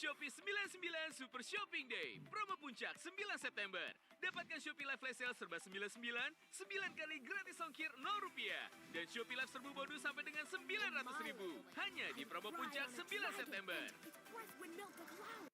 Shopee 99 Super Shopping Day. Promo puncak 9 September. Dapatkan Shopee Live Flash Sale serba 99, 9 kali gratis ongkir Rp0. Dan Shopee Live serbu bonus sampai dengan 900.000. Hanya di promo puncak 9 September. Express would melt the clouds.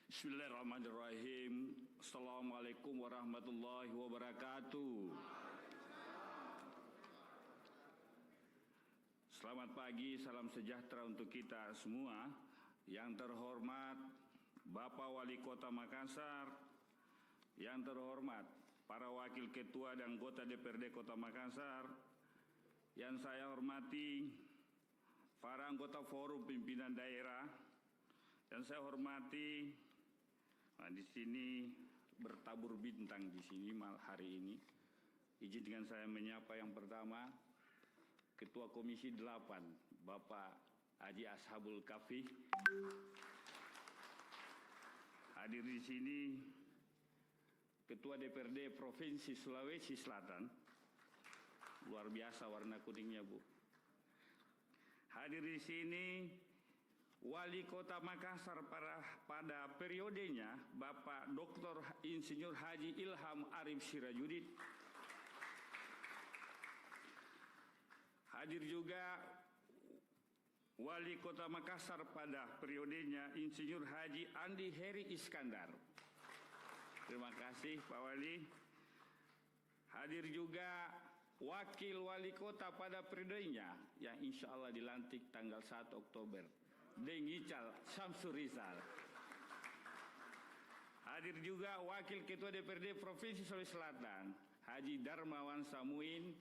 Bismillahirrahmanirrahim. Assalamualaikum warahmatullahi wabarakatuh. Selamat pagi, salam sejahtera untuk kita semua. Yang terhormat Bapak Wali Kota Makassar, yang terhormat para wakil ketua dan anggota DPRD Kota Makassar, yang saya hormati para anggota forum pimpinan daerah, yang saya hormati di sini bertabur bintang di sini hari ini. Izinkan saya menyapa yang pertama Ketua Komisi 8 Bapak Haji Ashabul Kafi. Hadir di sini Ketua DPRD Provinsi Sulawesi Selatan. Luar biasa warna kuningnya, Bu. Hadir di sini Wali Kota Makassar pada periodenya Bapak Dr. Insinyur Haji Ilham Arif Sirajudin. Hadir juga Wali Kota Makassar pada periodenya Insinyur Haji Andi Heri Iskandar. Terima kasih Pak Wali. Hadir juga Wakil Wali Kota pada periodenya yang insya Allah dilantik tanggal 1 Oktober. Dengical Syamsur Rizal. Hadir juga Wakil Ketua DPRD Provinsi Sulawesi Selatan, Haji Darmawan Samuin,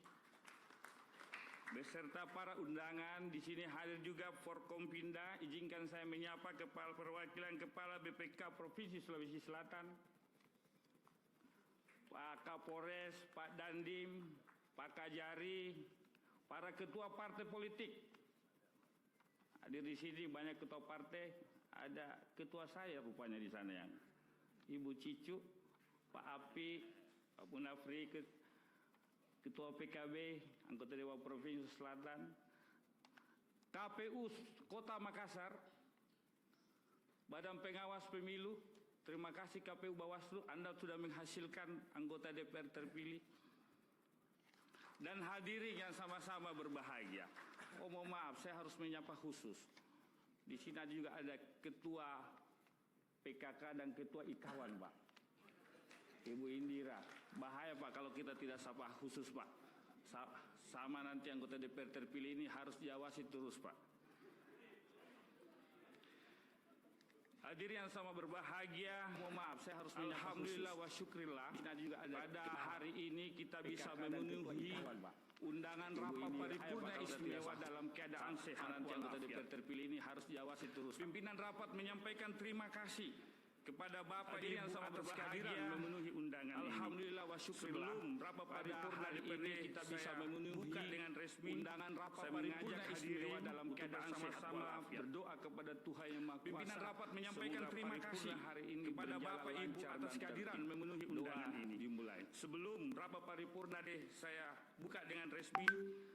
beserta para undangan. Di sini hadir juga Forkompinda. Izinkan saya menyapa Kepala Perwakilan Kepala BPK Provinsi Sulawesi Selatan, Pak Kapolres, Pak Dandim, Pak Kajari, para ketua partai politik. Hadir di sini banyak ketua partai, ada ketua saya rupanya di sana yang Ibu Cicu, Pak Api, Pak Munafri, Ketua PKB, anggota Dewan Provinsi Selatan, KPU Kota Makassar, Badan Pengawas Pemilu. Terima kasih KPU Bawaslu, Anda sudah menghasilkan anggota DPR terpilih. Dan hadirin yang sama-sama berbahagia. Oh, mohon maaf, saya harus menyapa khusus. Di sini juga ada Ketua PKK dan Ketua Ikawan, Pak. Ibu Indira. Bahaya, Pak, kalau kita tidak sapa khusus, Pak. Sama nanti anggota DPR terpilih ini harus diawasi terus, Pak. Hadirin yang sama berbahagia, mohon maaf, saya harus menyapa alhamdulillah wa syukrillah. Kita juga ada pada hari ini kita bisa memenuhi undangan rapat paripurna istimewa dalam keadaan sehat. Nanti anggota DPR terpilih ini harus diawasi terus. Pimpinan rapat menyampaikan terima kasih kepada Bapak Ibu yang sama berbahagia memenuhi undangan alhamdulillah wa syukrillah. Sebelum rapat paripurna DPRD kita bisa memenuhi dengan resmi undangan rapat paripurna istimewa dalam keadaan sama-sama berdoa kepada Tuhan Yang Maha Kuasa. Pimpinan rapat menyampaikan terima kasih hari ini kepada Bapak Ibu atas kehadiran memenuhi undangan ini dimulai. Sebelum rapat paripurna saya buka dengan resmi,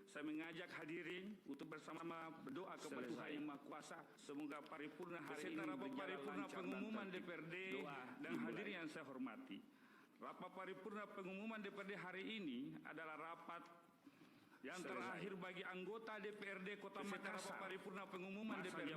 saya mengajak hadirin untuk bersama berdoa kepada Tuhan Yang Maha Kuasa. Semoga paripurna hari ini rapat paripurna pengumuman DPRD dan hadirin yang saya hormati. Rapat paripurna pengumuman DPRD hari ini adalah rapat yang terakhir bagi anggota DPRD Kota Makassar. Rapat paripurna pengumuman DPRD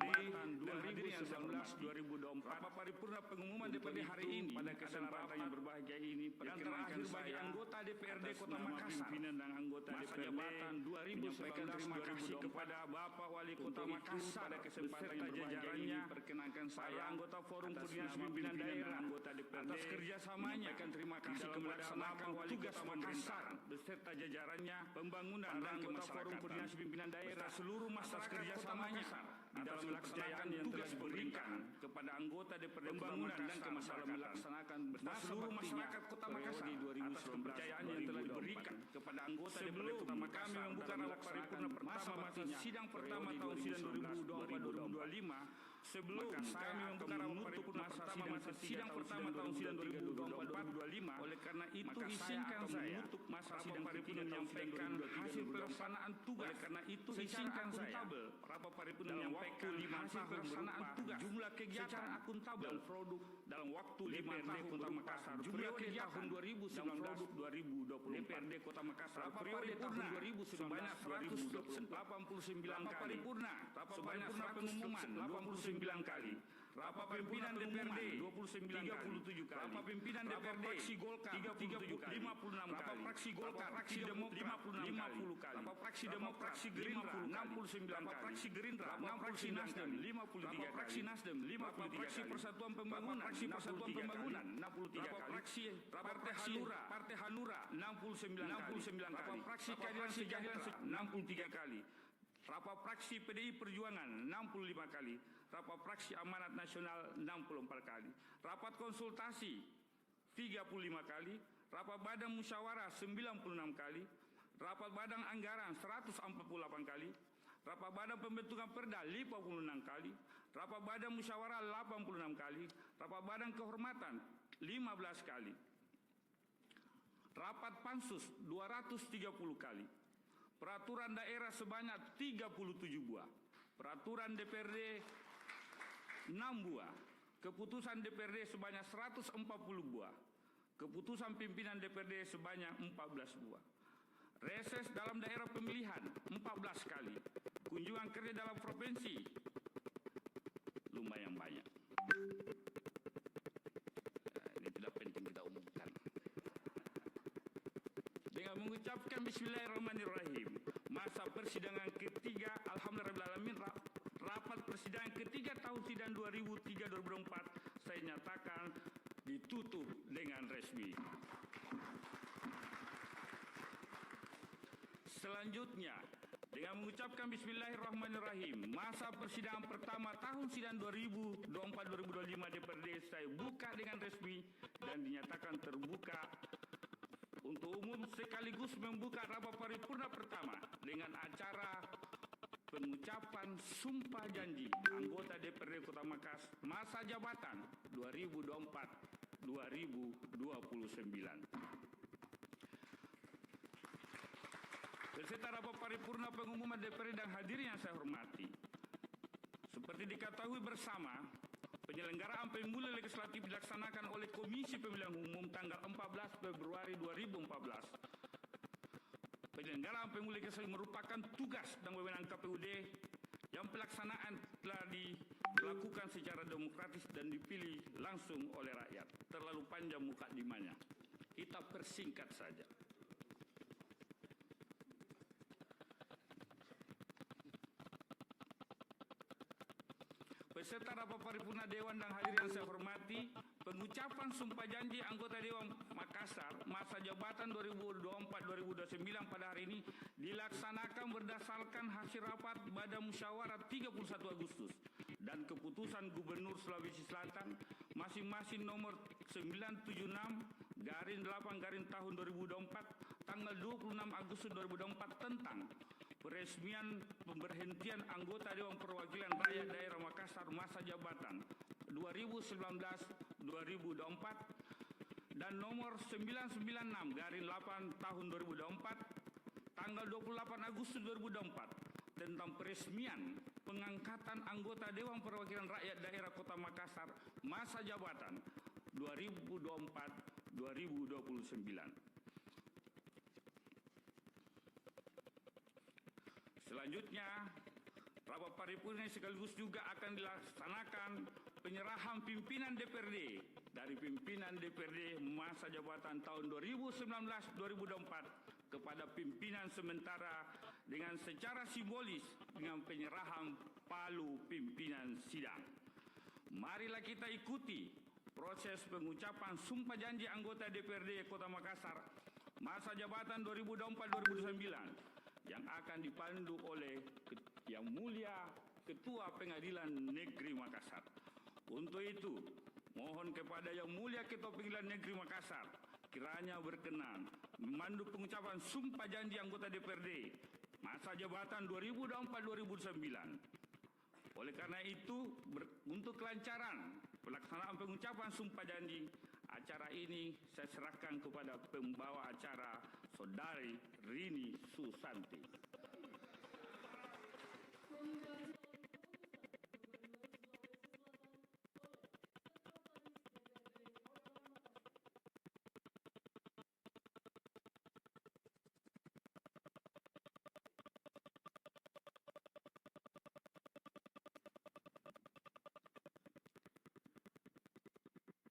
dan hadirin yang saya hormati. 2024. Rapat paripurna pengumuman DPRD hari ini pada kesempatan yang berbahagia ini yang terakhir bagi anggota DPRD Kota Makassar. Pimpinan dan anggota DPRD 2019. Terima kasih kepada Bapak Wali Kota Makassar pada kesempatan yang berbahagia ini. Perkenankan saya anggota Forum Koordinasi Pimpinan Daerah anggota DPRD atas kerjasamanya. Terima kasih kepada Bapak Wali Kota Makassar beserta jajarannya pembangunan dan anggota Forum Koordinasi Pimpinan Daerah seluruh masyarakat kerjasamanya di dalam melaksanakan yang telah diberikan kepada anggota DPRD pembangunan dan kemasyarakatan melaksanakan seluruh masyarakat Kota Makassar atas kepercayaan yang telah diberikan kepada anggota DPRD Kota Makassar. Kami membuka rapat paripurna pertama masa sidang pertama tahun sidang 2024-2025. Sebelum kami membuka rapat paripurna pertama masa sidang pertama tahun sidang 2024-2025, oleh karena itu izinkan saya menutup masa sidang paripurna menyampaikan hasil pelaksanaan tugas. Oleh karena itu izinkan saya rapat paripurna menyampaikan hasil pelaksanaan tugas, jumlah kegiatan akuntabel dan produk dalam waktu 5 tahun Kota Makassar, jumlah kegiatan 2019-2020 DPRD Kota Makassar periode tahun 2019 sebanyak 189 kali, rapat paripurna pengumuman 89 kali, Rapat pimpinan DPRD 29 37 kali. Rapat pimpinan DPRD fraksi Golkar 37 kali. 56 kali. Rapat fraksi Golkar, fraksi Demokrat 50 kali. Rapat fraksi Demokrat, fraksi Gerindra 69 kali. Rapat fraksi Gerindra, rapat fraksi Nasdem 53 kali. Fraksi Nasdem 53 kali. Fraksi Persatuan Pembangunan, fraksi Persatuan Pembangunan 63 kali. Fraksi Partai Hanura 69 kali. Rapat fraksi Keadilan Sejahtera 63 kali. Rapat fraksi PDI Perjuangan 65 kali. Rapat fraksi Amanat Nasional 64 kali. Rapat konsultasi 35 kali. Rapat Badan Musyawarah 96 kali. Rapat Badan Anggaran 148 kali. Rapat Badan Pembentukan Perda 56 kali. Rapat Badan Musyawarah 86 kali. Rapat Badan Kehormatan 15 kali. Rapat Pansus 230 kali. Peraturan daerah sebanyak 37 buah. Peraturan DPRD 6 buah. Keputusan DPRD sebanyak 140 buah. Keputusan pimpinan DPRD sebanyak 14 buah. Reses dalam daerah pemilihan 14 kali. Kunjungan kerja dalam provinsi lumayan banyak. Ini tidak penting kita umumkan. Dengan mengucapkan Bismillahirrahmanirrahim, masa persidangan ketiga Alhamdulillahirrahmanirrahim, rapat persidangan ketiga tahun sidang 2003-2004 saya nyatakan ditutup dengan resmi. Selanjutnya, dengan mengucapkan Bismillahirrahmanirrahim, masa persidangan pertama tahun sidang 2024-2025 DPRD saya buka dengan resmi dan dinyatakan terbuka untuk umum sekaligus membuka rapat paripurna pertama dengan acara pengucapan sumpah janji anggota DPRD Kota Makassar masa jabatan 2024-2029. Beserta rapat paripurna pengumuman DPRD dan hadirin yang saya hormati. Seperti diketahui bersama, penyelenggaraan pemilu legislatif dilaksanakan oleh Komisi Pemilihan Umum tanggal 14 Februari 2014. Penyelenggaraan pemilu legislatif merupakan tugas dan wewenang KPUD yang pelaksanaan telah dilakukan secara demokratis dan dipilih langsung oleh rakyat. Terlalu panjang mukadimahnya. Kita persingkat saja. Beserta rapat paripurna Dewan dan hadirin yang saya hormati, pengucapan sumpah janji anggota Dewan Makassar masa jabatan 2024-2029 pada hari ini dilaksanakan berdasarkan hasil rapat Badan Musyawarah 31 Agustus dan keputusan Gubernur Sulawesi Selatan masing-masing nomor 976/8/tahun 2024 tanggal 26 Agustus 2024 tentang peresmian pemberhentian anggota Dewan Perwakilan Rakyat Daerah Makassar masa jabatan 2019-2024 dan nomor 996/8 tahun 2024 tanggal 28 Agustus 2024 tentang peresmian pengangkatan anggota Dewan Perwakilan Rakyat Daerah Kota Makassar masa jabatan 2024-2029. Selanjutnya, rapat paripurna sekaligus juga akan dilaksanakan penyerahan pimpinan DPRD dari pimpinan DPRD masa jabatan tahun 2019-2024 kepada pimpinan sementara dengan secara simbolis dengan penyerahan palu pimpinan sidang. Marilah kita ikuti proses pengucapan sumpah janji anggota DPRD Kota Makassar masa jabatan 2024-2029 yang akan dipandu oleh Yang Mulia Ketua Pengadilan Negeri Makassar. Untuk itu, mohon kepada Yang Mulia Ketua Pengadilan Negeri Makassar kiranya berkenan memandu pengucapan sumpah janji anggota DPRD masa jabatan 2024-2029. Oleh karena itu, untuk kelancaran pelaksanaan pengucapan sumpah janji, acara ini saya serahkan kepada pembawa acara Saudari Rini Susanti.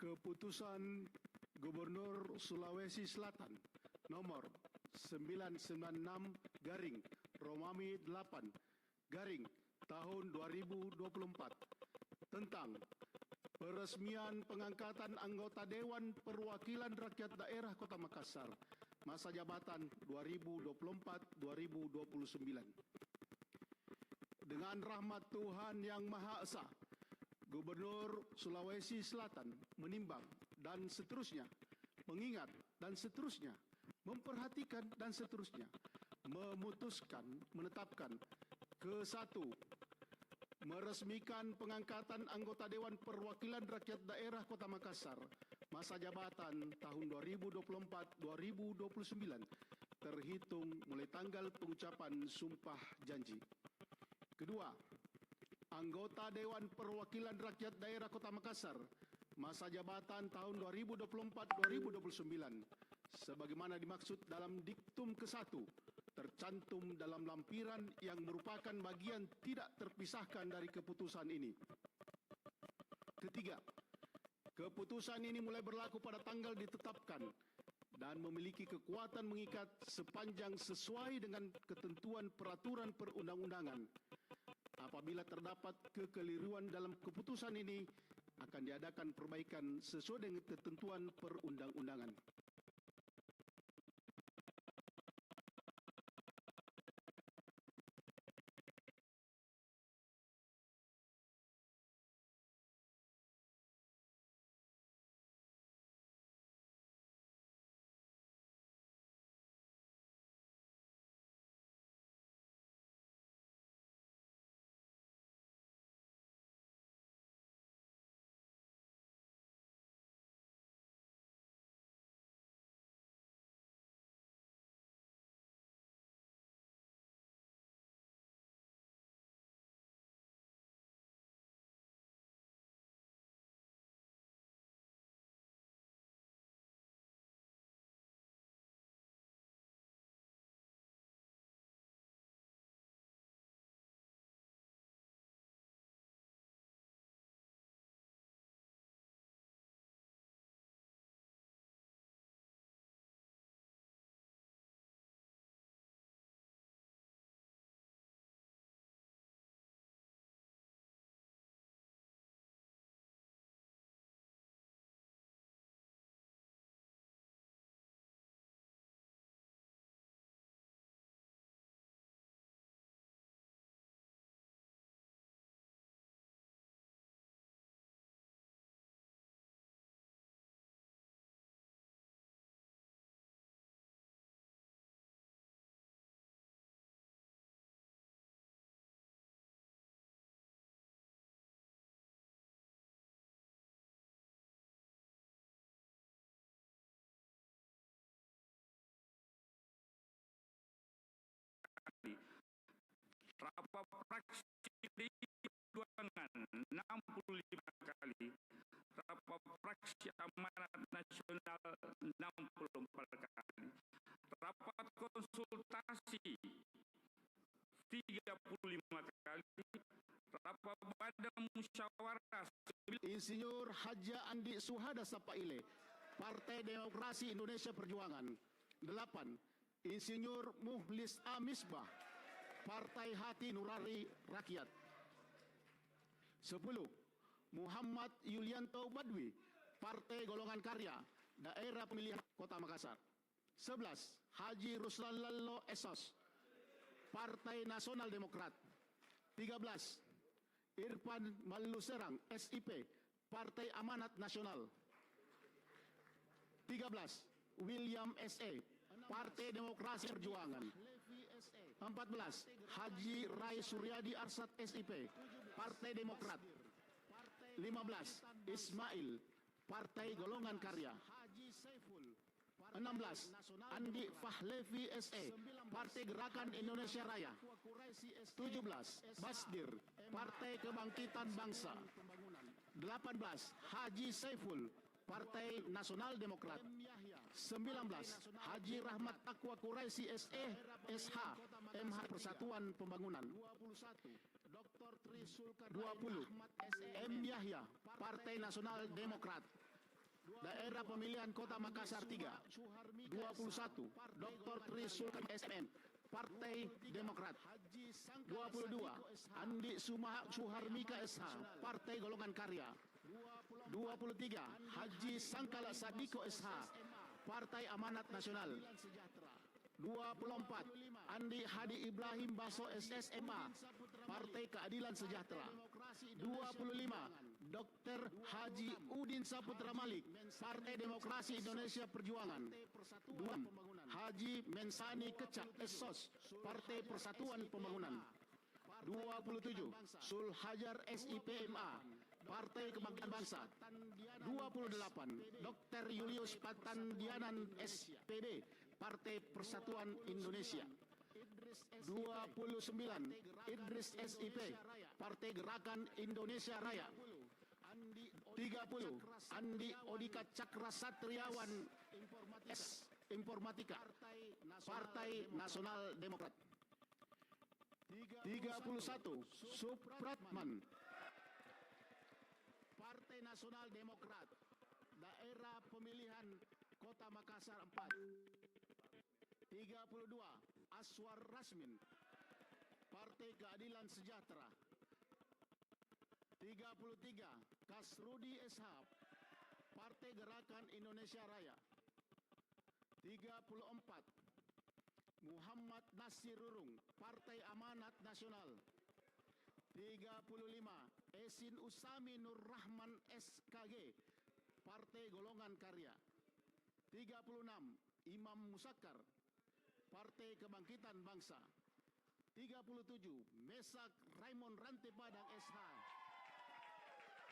Keputusan Gubernur Sulawesi Selatan nomor 996 garing Romawi 8 garing tahun 2024 tentang peresmian pengangkatan anggota Dewan Perwakilan Rakyat Daerah Kota Makassar masa jabatan 2024-2029. Dengan rahmat Tuhan Yang Maha Esa, Gubernur Sulawesi Selatan menimbang dan seterusnya, mengingat dan seterusnya, memperhatikan dan seterusnya, memutuskan, menetapkan ke-1, meresmikan pengangkatan anggota Dewan Perwakilan Rakyat Daerah Kota Makassar masa jabatan tahun 2024-2029 terhitung mulai tanggal pengucapan sumpah janji. Kedua, anggota Dewan Perwakilan Rakyat Daerah Kota Makassar masa jabatan tahun 2024-2029 sebagaimana dimaksud dalam diktum ke-1 tercantum dalam lampiran yang merupakan bagian tidak terpisahkan dari keputusan ini. Ketiga, keputusan ini mulai berlaku pada tanggal ditetapkan dan memiliki kekuatan mengikat sepanjang sesuai dengan ketentuan peraturan perundang-undangan. Apabila terdapat kekeliruan dalam keputusan ini, akan diadakan perbaikan sesuai dengan ketentuan perundang-undangan. Rapat fraksi Perjuangan 65 kali, rapat fraksi Amanat Nasional 64 kali, rapat konsultasi 35 kali, rapat badan musyawarah. Insinyur Haji Andi Suhada Sapaile, Partai Demokrasi Indonesia Perjuangan. 8. Insinyur Muhlis A. Misbah, Partai Hati Nurani Rakyat. 10. Muhammad Yulianto Badwi, Partai Golongan Karya, Daerah Pemilihan Kota Makassar. 11. Haji Ruslan Lallo Esos, Partai Nasional Demokrat. 13. Irfan Maluserang, SIP, Partai Amanat Nasional. 13. William S.A., Partai Demokrasi Perjuangan. 14. Haji Rai Suryadi Arsad, SIP, Partai Demokrat. 15. Ismail, Partai Golongan Karya. 16. Andi Fahlevi SE, Partai Gerakan Indonesia Raya. 17. Basdir, Partai Kebangkitan Bangsa. 18. Haji Saiful, Partai Nasional Demokrat. 19. Haji Rahmat Taqwa Quraisy SE, SH, MH Persatuan Pembangunan. 20. M. Yahya, Partai Nasional Demokrat. Daerah Pemilihan Kota Makassar 3. 21. Dr. Trisulkan SMM, Partai Demokrat. 22. Andi Suharmika SH, Partai Golongan Karya. 23. Haji Sangkala Sadiko SH, Partai Amanat Nasional. 24. Andi Hadi Ibrahim Baso SSMA, Partai Keadilan Sejahtera. 25. Dr. Haji Udin Saputra Malik, Partai Demokrasi Indonesia Perjuangan. 2. Haji Mensani Kecak SSOS, Partai Persatuan Pembangunan. 27. Sulhajar SIPMA, Partai Kebangkitan Bangsa. 28. Dr. Julius Patandianan SPD, Partai Persatuan Indonesia. 29. Idris SIP, Partai Gerakan Indonesia Raya. 30. Andi Odika Cakra Satriawan Informatika, Partai Nasional Demokrat. 31. Supratman, Partai Nasional Demokrat, Daerah Pemilihan Kota Makassar 4. 32. Aswar Rasmin, Partai Keadilan Sejahtera. 33. Kasrudi Eshab, Partai Gerakan Indonesia Raya. 34. Muhammad Nasir Rurung, Partai Amanat Nasional. 35. Esin Usami Nur Rahman SKG, Partai Golongan Karya. 36. Imam Musakkar, Partai Kebangkitan Bangsa. 37. Mesak Raymond Ranti Padang SH,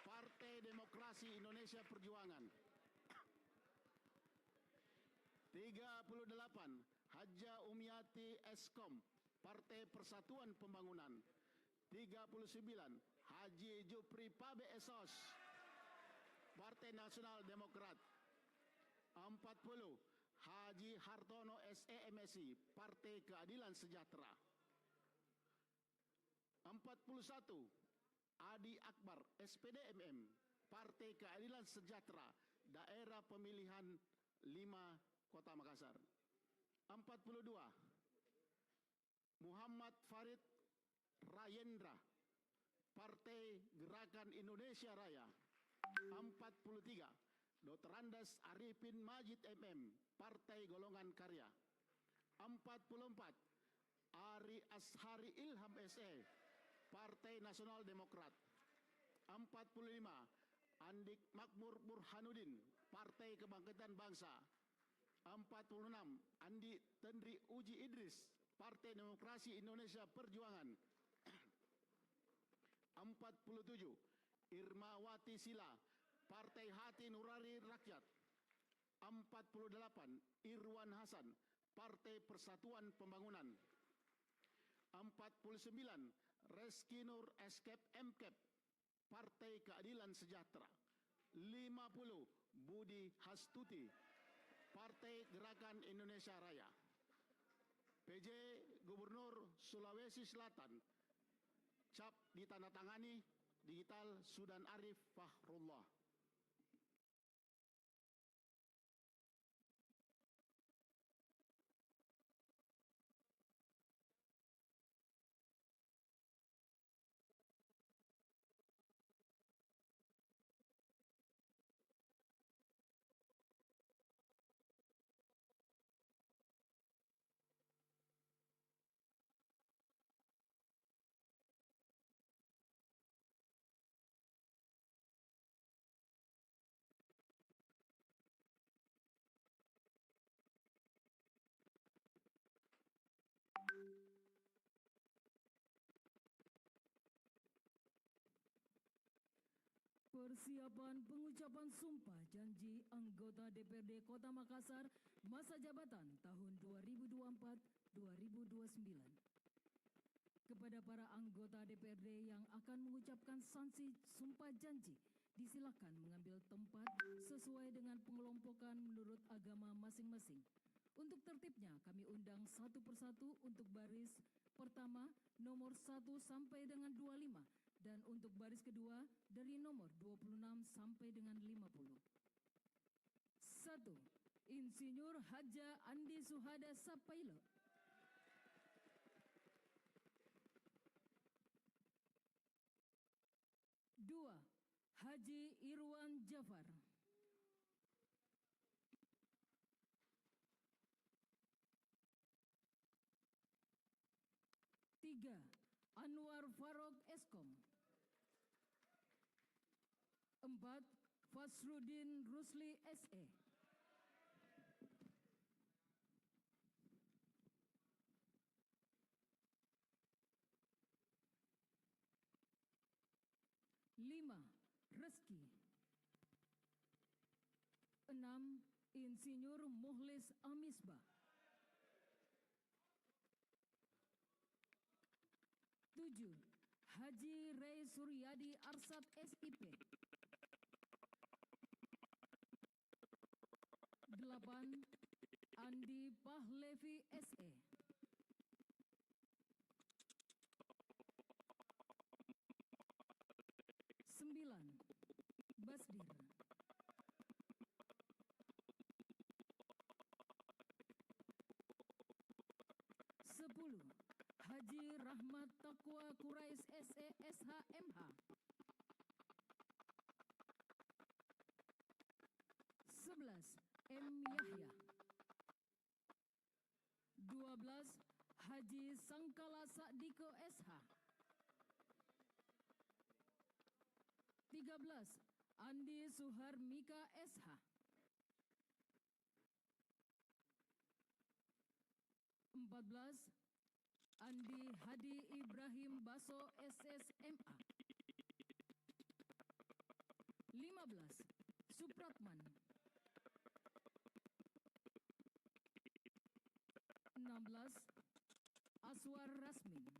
Partai Demokrasi Indonesia Perjuangan. 38. Haja Umiati Eskom, Partai Persatuan Pembangunan. 39. Haji Jupri Pabe Esos, Partai Nasional Demokrat. 40. Haji Hartono SEMSI, Partai Keadilan Sejahtera. 41. Adi Akbar SPDMM, Partai Keadilan Sejahtera, Daerah Pemilihan 5 Kota Makassar. 42. Muhammad Farid Rayendra, Partai Gerakan Indonesia Raya. 43. Dr. Andes Arifin Majid MM, Partai Golongan Karya. 44. Ari Ashari Ilham SE, Partai Nasional Demokrat. 45. Andik Makmur Burhanuddin, Partai Kebangkitan Bangsa. 46. Andi Tendri Uji Idris, Partai Demokrasi Indonesia Perjuangan. 47. Irmawati Sila, Partai Hati Nurani Rakyat. 48. Irwan Hasan, Partai Persatuan Pembangunan. 49. Reski Nur Escape MKEP, Partai Keadilan Sejahtera. 50. Budi Hastuti, Partai Gerakan Indonesia Raya. PJ Gubernur Sulawesi Selatan, cap ditandatangani digital Sudan Arif Fahrullah. Persiapan pengucapan sumpah janji anggota DPRD Kota Makassar masa jabatan tahun 2024-2029. Kepada para anggota DPRD yang akan mengucapkan sanksi sumpah janji, disilakan mengambil tempat sesuai dengan pengelompokan menurut agama masing-masing. Untuk tertibnya kami undang satu persatu untuk baris pertama nomor 1 sampai dengan 25 dan untuk baris kedua dari nomor 26 sampai dengan 50. 1. Insinyur Haja Andi Suhada Sapilot. 2. Haji Irwan Jafar. 3. Anwar Farok Eskom. 4. Fasrudin Rusli SE. 5. Reski. 6. Insinyur Muhlis Amisbah. 7. Haji Rey Suryadi Arsad SIP. 8. Andi Pahlevi SE. 9. Basdir. 10. Haji Rahmat Taqwa Quraisy SE SHMH. 11. M. Yahya. 12. Haji Sangkala Sadiko SH. 13. Andi Suhar Mika SH. 14. Andi Hadi Ibrahim Baso SSMA. 15. Supratman. 16. Aswar Rasmin.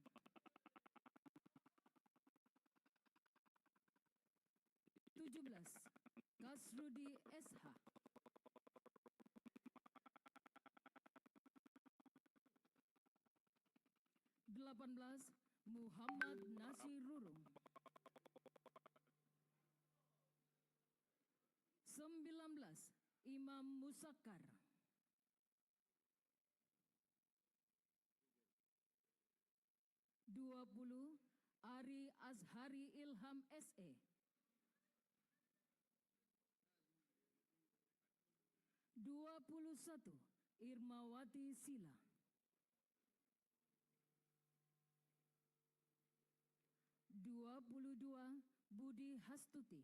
17. Kasrudi SH. 18. Muhammad Nasirurung. 19. Imam Musakkar. 20. Ari Azhari Ilham SE. 21. Irmawati Sila. 22. Budi Hastuti.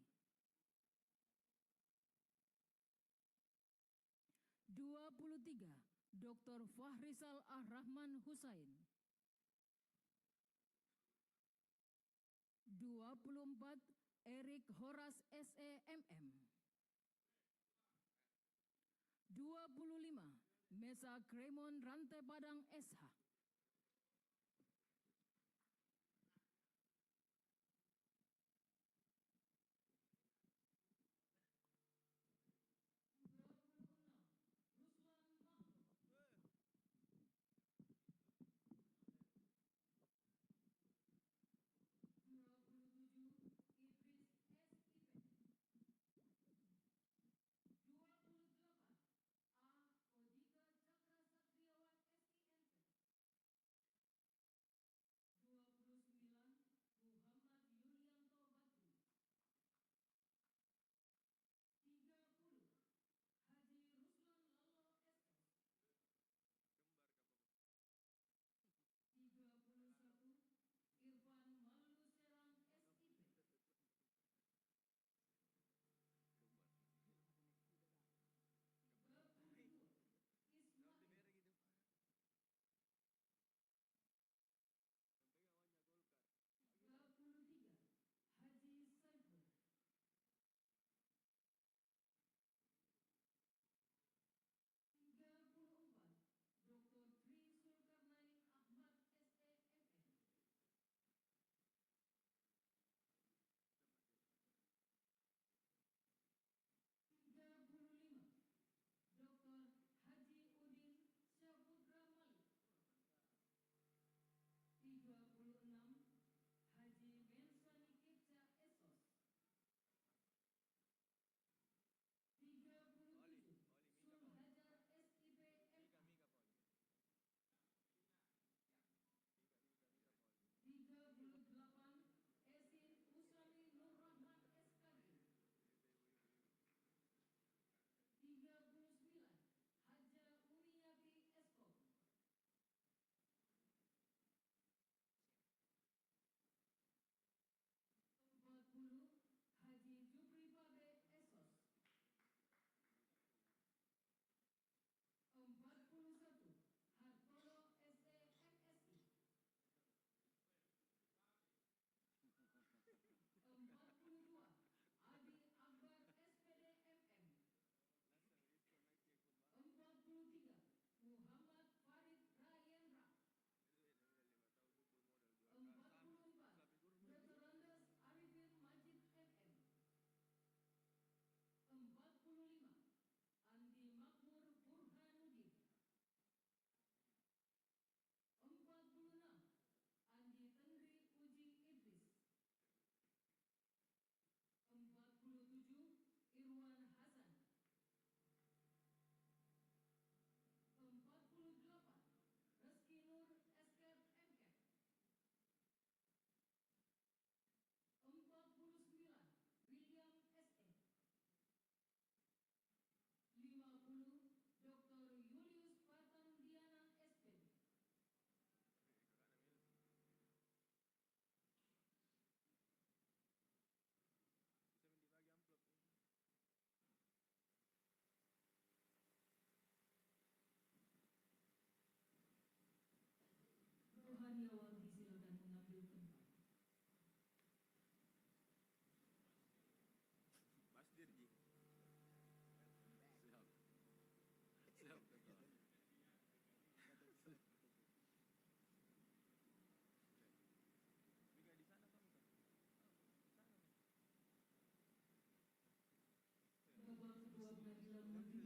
23. Dr. Fahrisal Ar-Rahman Husain. 24. Erik Horas SEMM. 25. Mesa Kremon Rantai Padang SH. 28. A. Odika Cakra Satriawan SIMP.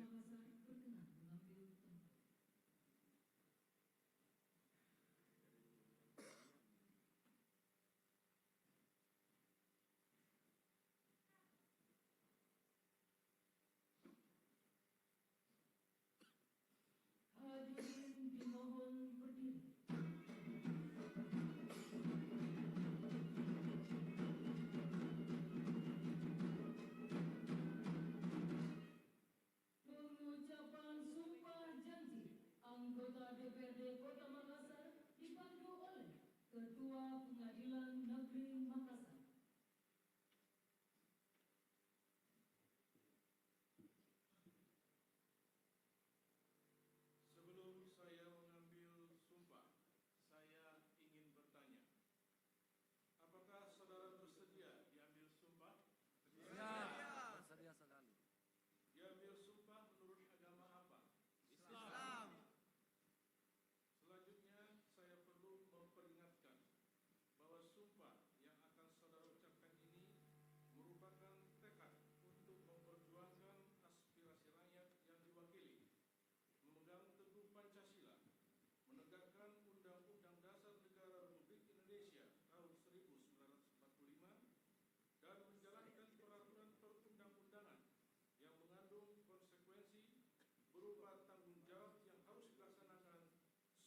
Makassar berkenan mengambil tempat. Hadirin dimohon berdiri. Pengucapan sumpah janji anggota DPRD Kota Makassar dipandu oleh Ketua Pengadilan Negeri Makassar. Sebelum saya mengambil sumpah, saya ingin bertanya, apakah saudara bersedia diambil sumpah? Bersedia sekali. Diambil sumpah menurut agama apa? Islam. Selanjutnya, saya perlu memperingatkan bahwa sumpah yang akan saudara ucapkan ini merupakan tekad untuk memperjuangkan aspirasi rakyat yang diwakili, memegang teguh Pancasila, menegakkan Undang-Undang Dasar Negara Republik Indonesia tahun 1945, dan menjalankan peraturan perundang-undangan yang mengandung konsekuensi berupa tanggung jawab yang harus dilaksanakan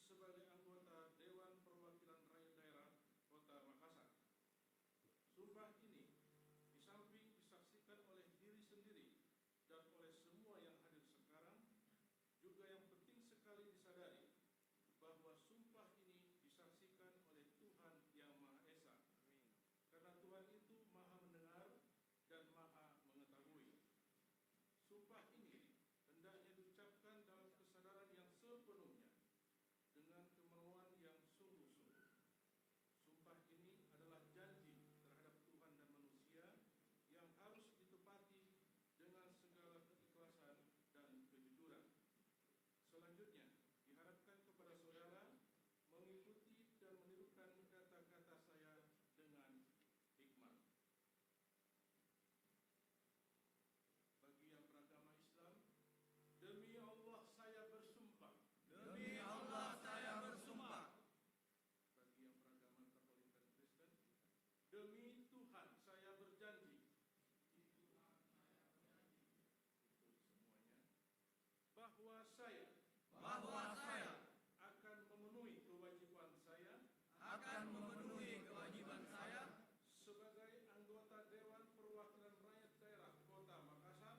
sebagai anggota Dewan Perwakilan Rakyat Daerah Kota Makassar. Sumpah ini, di samping disaksikan oleh diri sendiri dan oleh semua yang hadir sekarang, juga yang penting sekali disadari bahwa sumpah ini disaksikan oleh Tuhan Yang Maha Esa. Karena Tuhan itu Maha mendengar dan Maha mengetahui. Sumpah ini hendaknya diucapkan dalam kesadaran yang sepenuhnya, dengan kemauan yang sungguh-sungguh. Sumpah ini adalah janji terhadap Tuhan dan manusia yang harus ditepati dengan segala keikhlasan dan kejujuran. Selanjutnya, diharapkan kepada saudara mengikuti dan menirukan kata-kata saya dengan hikmat. Bagi yang beragama Islam, demi Allah saya bersumpah. Demi Allah saya bersumpah. Bagi yang beragama Katolik dan Kristen, demi Tuhan saya berjanji. Itu semuanya. Bahwa saya akan memenuhi kewajiban saya sebagai anggota Dewan Perwakilan Rakyat Daerah Kota Makassar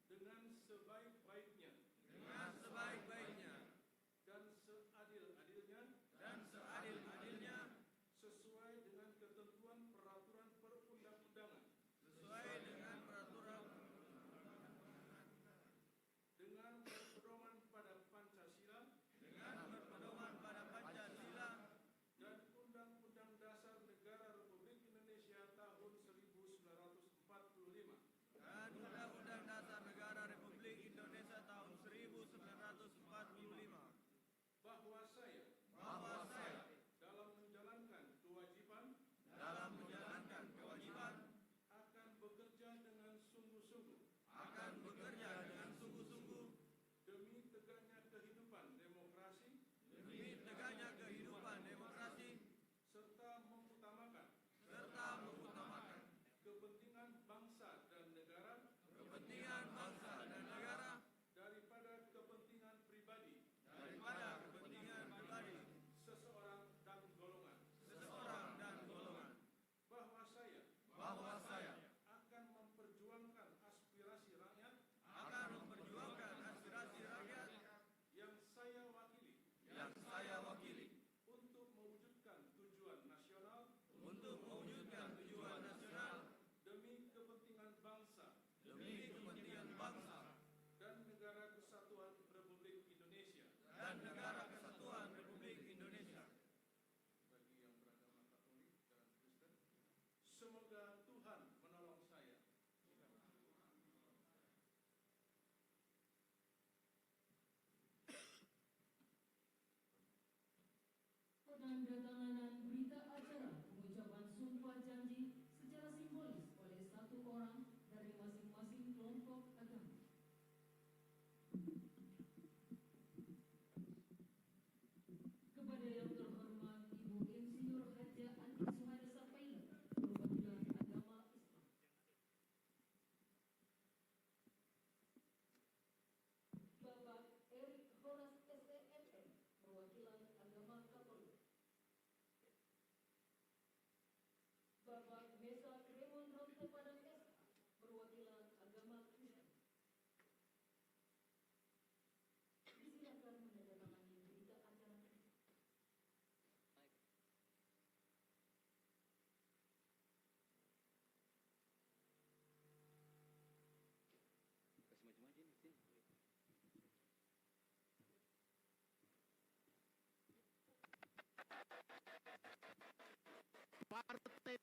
dengan sebaik-baiknya dan seadil-adilnya sesuai dengan ketentuan peraturan perundang-undangan dengan berpedoman pada Pancasila dan Undang-Undang Dasar Negara Republik Indonesia tahun 1945, bahwa saya dalam menjalankan kewajiban akan bekerja dengan sungguh-sungguh demi tegaknya kehidupan demokrasi serta mengutamakan kepentingan bangsa dan negara daripada kepentingan pribadi seseorang dan golongan. Bahwa saya akan memperjuangkan aspirasi rakyat yang saya wakili untuk mewujudkan tujuan nasional demi kepentingan bangsa dan negara kesatuan Republik Indonesia. Bagi yang beragama Katolik dan Kristen, semoga Tuhan menolong saya. Penandatanganan berita acara pengucapan sumpah janji secara simbolis oleh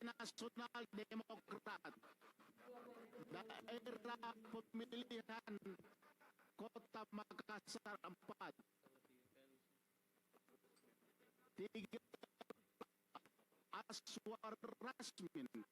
Nasional Demokrat, daerah pemilihan Kota Makassar 4, 3 Aswar Rasmin, 2019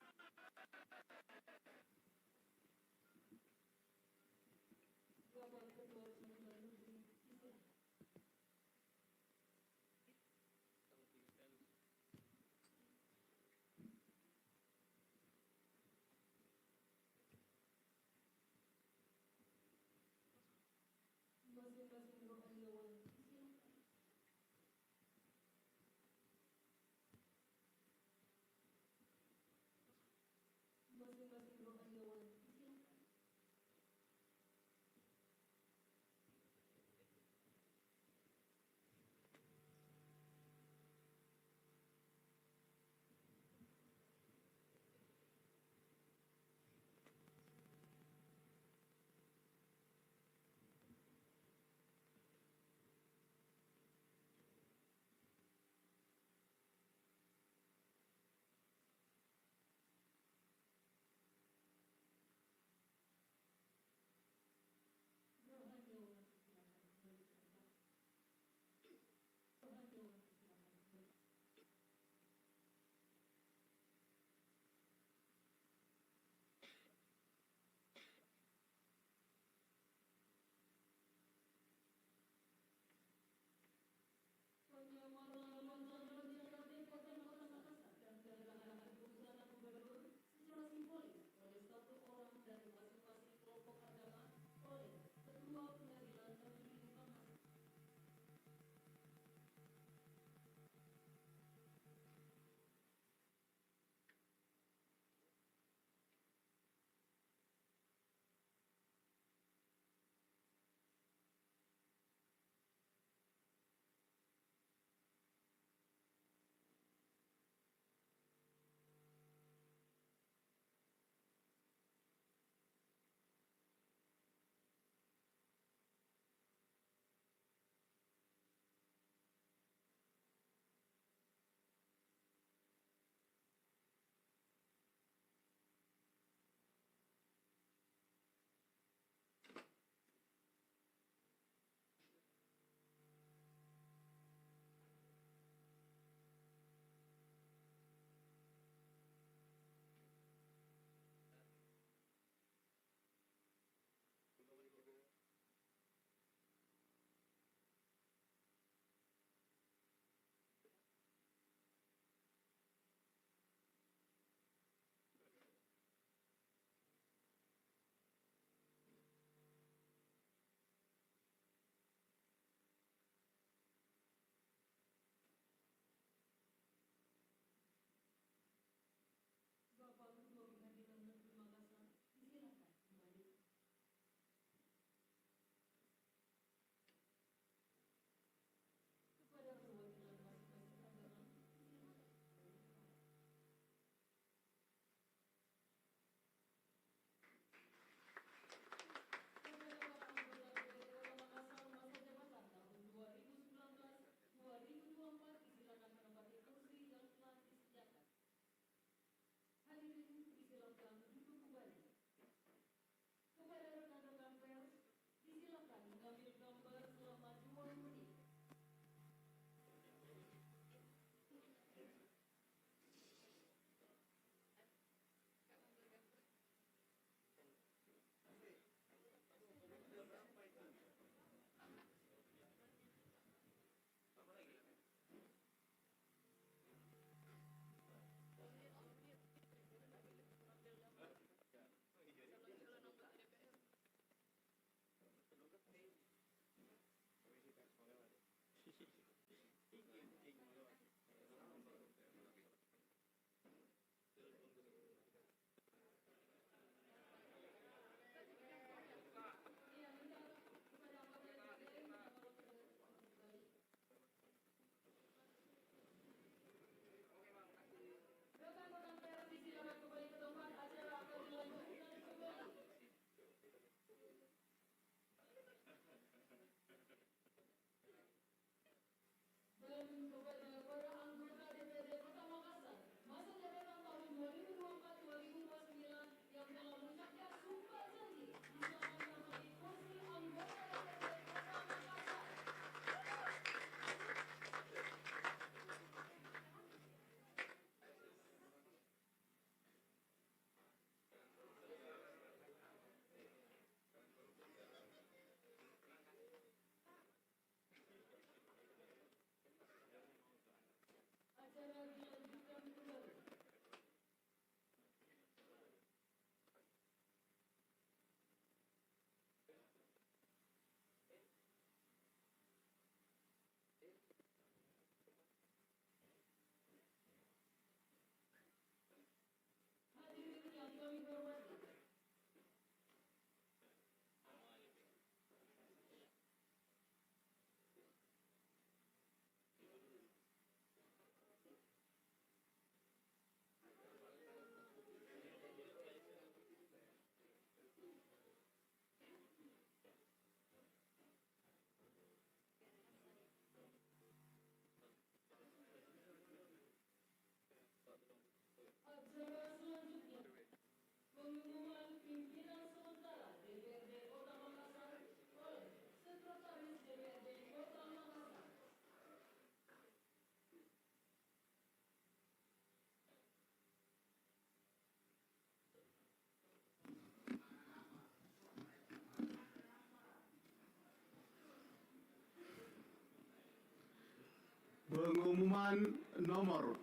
Pengumuman nomor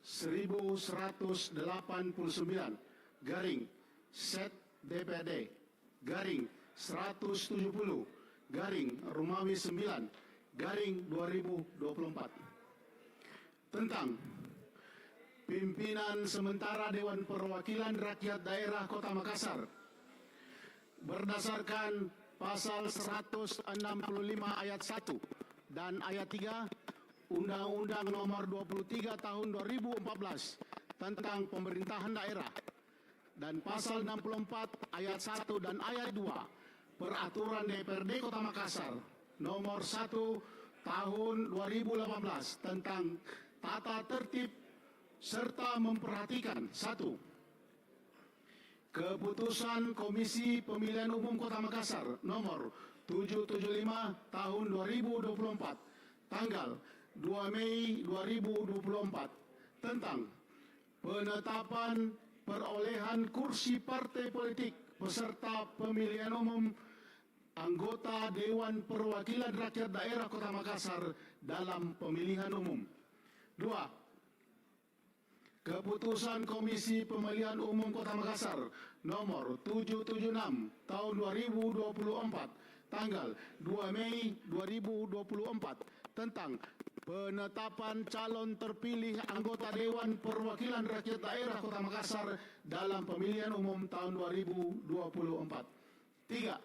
1189 garing Set DPRD garing 170 garing Romawi 9 garing 2024 tentang pimpinan sementara Dewan Perwakilan Rakyat Daerah Kota Makassar berdasarkan pasal 165 ayat 1 dan ayat 3 Undang-Undang Nomor 23 Tahun 2014 tentang Pemerintahan Daerah dan pasal 64 ayat 1 dan ayat 2 Peraturan DPRD Kota Makassar Nomor 1 Tahun 2018 tentang tata tertib serta memperhatikan 1. Keputusan Komisi Pemilihan Umum Kota Makassar Nomor 775 Tahun 2024 tanggal 2 Mei 2024 tentang penetapan perolehan kursi partai politik peserta pemilihan umum anggota Dewan Perwakilan Rakyat Daerah Kota Makassar dalam pemilihan umum. 2. Keputusan Komisi Pemilihan Umum Kota Makassar Nomor 776 Tahun 2024 tanggal 2 Mei 2024 tentang penetapan calon terpilih anggota Dewan Perwakilan Rakyat Daerah Kota Makassar dalam pemilihan umum tahun 2024. 3.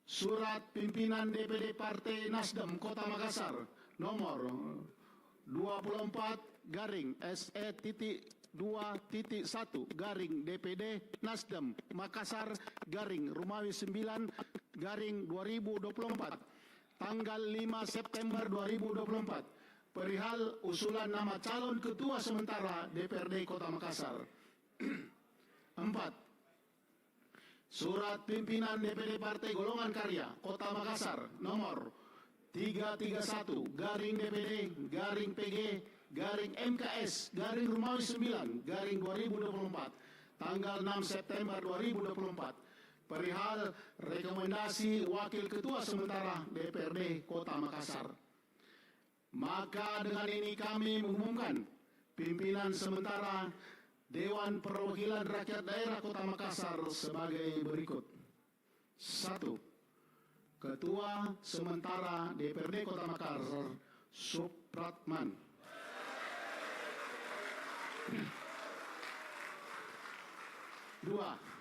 Surat Pimpinan DPD Partai Nasdem Kota Makassar Nomor 24 garing SE.2.1 garing DPD Nasdem Makassar garing Romawi 9 garing 2024 tanggal 5 September 2024 perihal usulan nama calon ketua sementara DPRD Kota Makassar. 4. Surat Pimpinan DPD Partai Golongan Karya Kota Makassar Nomor 331 garing DPD garing PG garing MKS garing Romawi 9 garing 2024 tanggal 6 September 2024 perihal rekomendasi Wakil Ketua Sementara DPRD Kota Makassar. Maka dengan ini kami mengumumkan pimpinan sementara Dewan Perwakilan Rakyat Daerah Kota Makassar sebagai berikut. 1. Ketua Sementara DPRD Kota Makassar Supratman. 2.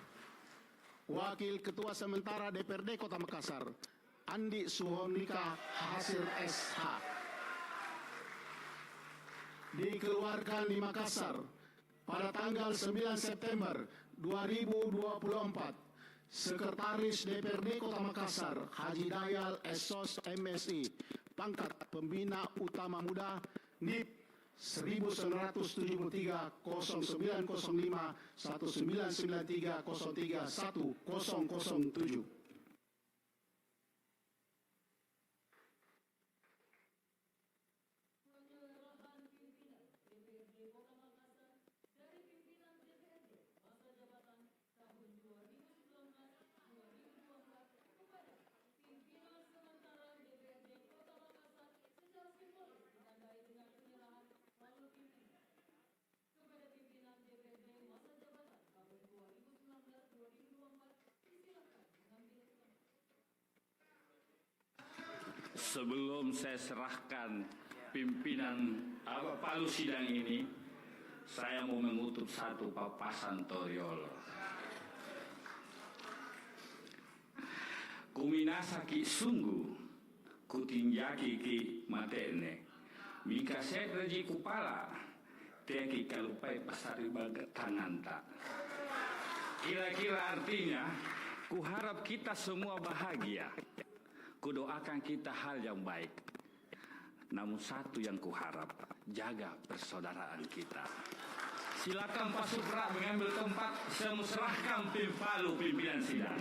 Wakil Ketua Sementara DPRD Kota Makassar Andi Suhonika Hasir SH. Dikeluarkan di Makassar pada tanggal 9 September 2024. Sekretaris DPRD Kota Makassar Haji Dayal Esos MSI, pangkat Pembina Utama Muda, NIP 1973 0905 1993 03 1007. Sebelum saya serahkan pimpinan palu sidang ini, saya mau mengutuk satu papasan Toriolo. Kuminasaki sungguh, kutinjaki ki matene, mika sekraji kupala, teki kalupai pasari bagat tananta. Kira-kira artinya, kuharap kita semua bahagia. Kudoakan kita hal yang baik. Namun satu yang kuharap, jaga persaudaraan kita. Silakan Pak Supra mengambil tempat, saya serahkan palu pimpinan sidang.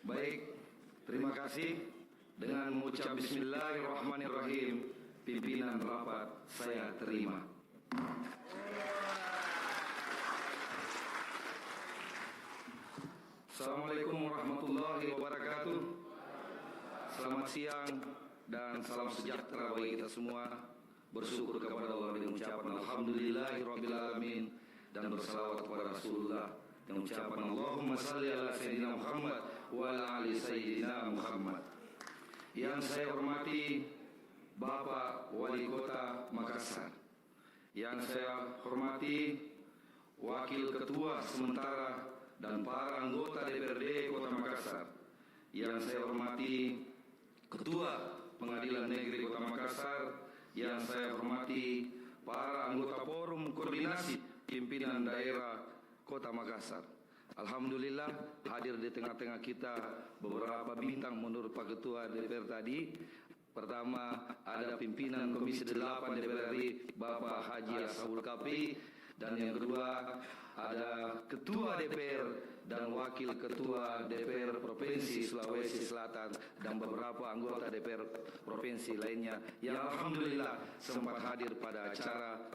Baik, terima kasih. Dengan mengucap Bismillahirrahmanirrahim, pimpinan rapat saya terima. Assalamualaikum warahmatullahi wabarakatuh. Selamat siang dan salam sejahtera bagi kita semua. Bersyukur kepada Allah dengan ucapan Alhamdulillahirrabbilalamin dan bersalawat kepada Rasulullah dengan ucapan Allahumma salli ala Sayyidina Muhammad wa ala ali Sayyidina Muhammad. Yang saya hormati Bapak Wali Kota Makassar, yang saya hormati Wakil Ketua sementara dan para anggota DPRD Kota Makassar, yang saya hormati Ketua Pengadilan Negeri Kota Makassar, yang saya hormati para anggota Forum Koordinasi Pimpinan Daerah Kota Makassar. Alhamdulillah hadir di tengah-tengah kita beberapa bintang menurut Pak Ketua DPR tadi. Pertama ada pimpinan Komisi 8 DPR RI Bapak Haji Ashabul Kafi, dan yang kedua ada Ketua DPR dan Wakil Ketua DPR Provinsi Sulawesi Selatan dan beberapa anggota DPR Provinsi lainnya yang alhamdulillah sempat hadir pada acara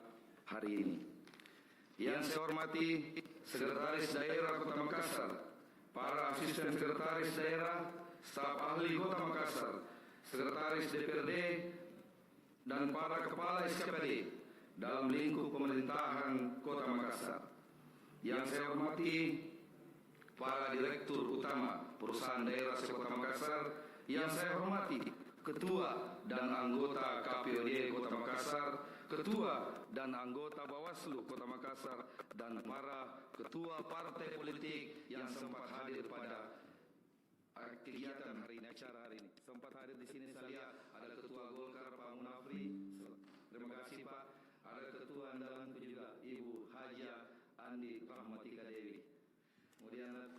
hari ini. Yang saya hormati Sekretaris Daerah Kota Makassar, para asisten sekretaris daerah, staf ahli Kota Makassar, sekretaris DPRD, dan para kepala SKPD dalam lingkup pemerintahan Kota Makassar. Yang saya hormati para direktur utama perusahaan daerah Kota Makassar, yang saya hormati ketua dan anggota KPOD Kota Makassar, ketua dan anggota Bawaslu Kota Makassar, dan para ketua partai politik yang sempat hadir pada kegiatan hari ini, acara hari ini. Sempat hadir di sini saya lihat ada Ketua Golkar Pak Munafri. Terima kasih Pak. Ada Ketua Andalanku juga Ibu Haja Andi Rahmatika Dewi. Kemudian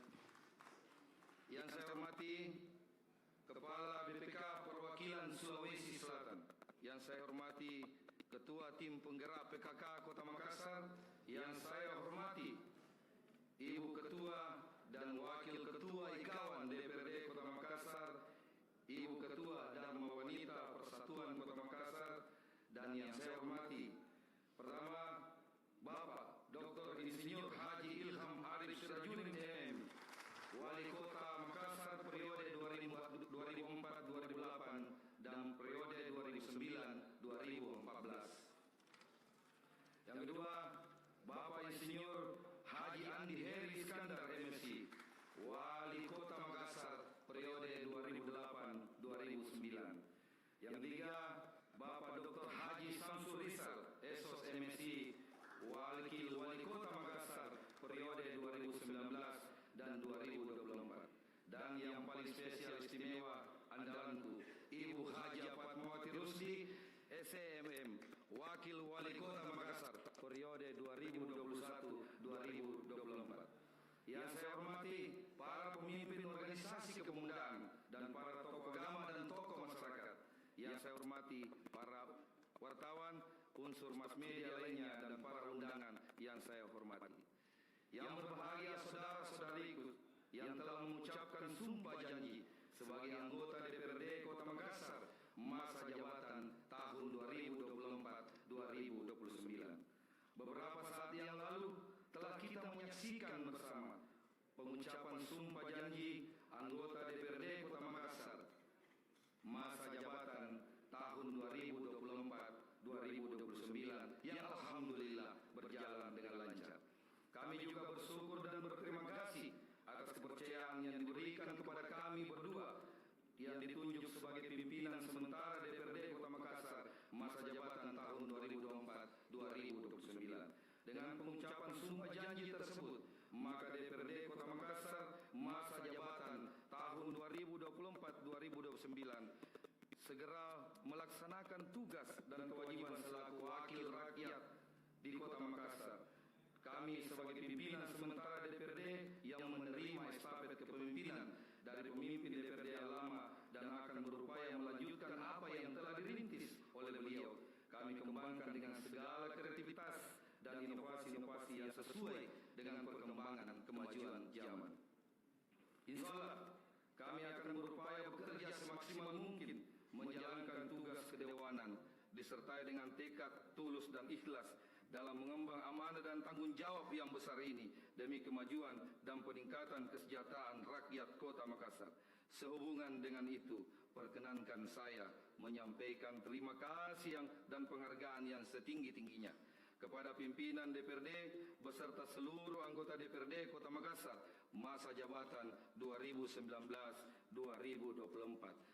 yang saya hormati Kepala BPK Perwakilan Sulawesi Selatan, yang saya hormati Ketua Tim Penggerak PKK Kota Makassar, yang saya hormati Ibu Ketua dan Wakil Ketua Ikawan DPRD Kota Makassar, Ibu Ketua Dharma Wanita Persatuan Kota Makassar, dan yang saya hormati pertama Bapak Dr. Insinyur Haji Ilham Arif Sirajudin MM, Wali Kota Makassar periode 2004-2008 dan periode 2009-2014. Yang kedua, Bapak Insinyur Haji Andi Heri Iskandar MSI, Wali Kota Makassar periode 2008-2009. Yang ketiga, Bapak Dr. Haji Samsul Rizal Esos MSI, Wakil Wali Kota Makassar periode 2019 dan 2024. Dan yang paling spesial istimewa andalanku, Ibu Haja Fatmawati Rusdi SMM, Wakil Wali Kota Makassar periode 2021-2024. Yang saya hormati para pemimpin organisasi kepemudaan dan para tokoh agama dan tokoh masyarakat. Yang saya hormati para wartawan, unsur mass media lainnya, dan para undangan yang saya hormati. Yang berbahagia saudara-saudariku yang telah mengucapkan sumpah janji sebagai anggota DPRD Kota Makassar masa jabatan tahun 2024-2029. Beberapa saat yang lalu telah kita menyaksikan bersama pengucapan sumpah janji anggota DPRD Kota Makassar masa jabatan tahun 2024-2029 yang alhamdulillah berjalan dengan lancar. Kami juga bersyukur dan berterima kasih atas kepercayaan yang diberikan kepada kami berdua yang ditunjuk sebagai pimpinan sementara DPRD Kota Makassar masa jabatan tahun 2024-2029. Dengan pengucapan sumpah janji tersebut, maka DPRD Kota Makassar masa jabatan tahun 2024-2029 segera melaksanakan tugas dan kewajiban selaku wakil rakyat di Kota Makassar. Kami sebagai pimpinan sementara DPRD yang menerima estafet kepemimpinan dari pemimpin DPRD yang lama dan akan berupaya melanjutkan apa yang telah dirintis oleh beliau. Kami kembangkan dengan segala kreativitas dan inovasi-inovasi yang sesuai dengan perkembangan kemajuan zaman. Insya Allah, Kami akan berupaya bekerja semaksimal mungkin menjalankan tugas kedewanan disertai dengan tekad tulus dan ikhlas dalam mengemban amanah dan tanggung jawab yang besar ini demi kemajuan dan peningkatan kesejahteraan rakyat Kota Makassar. Sehubungan dengan itu, perkenankan saya menyampaikan terima kasih dan penghargaan yang setinggi-tingginya kepada pimpinan DPRD beserta seluruh anggota DPRD Kota Makassar masa jabatan 2019-2024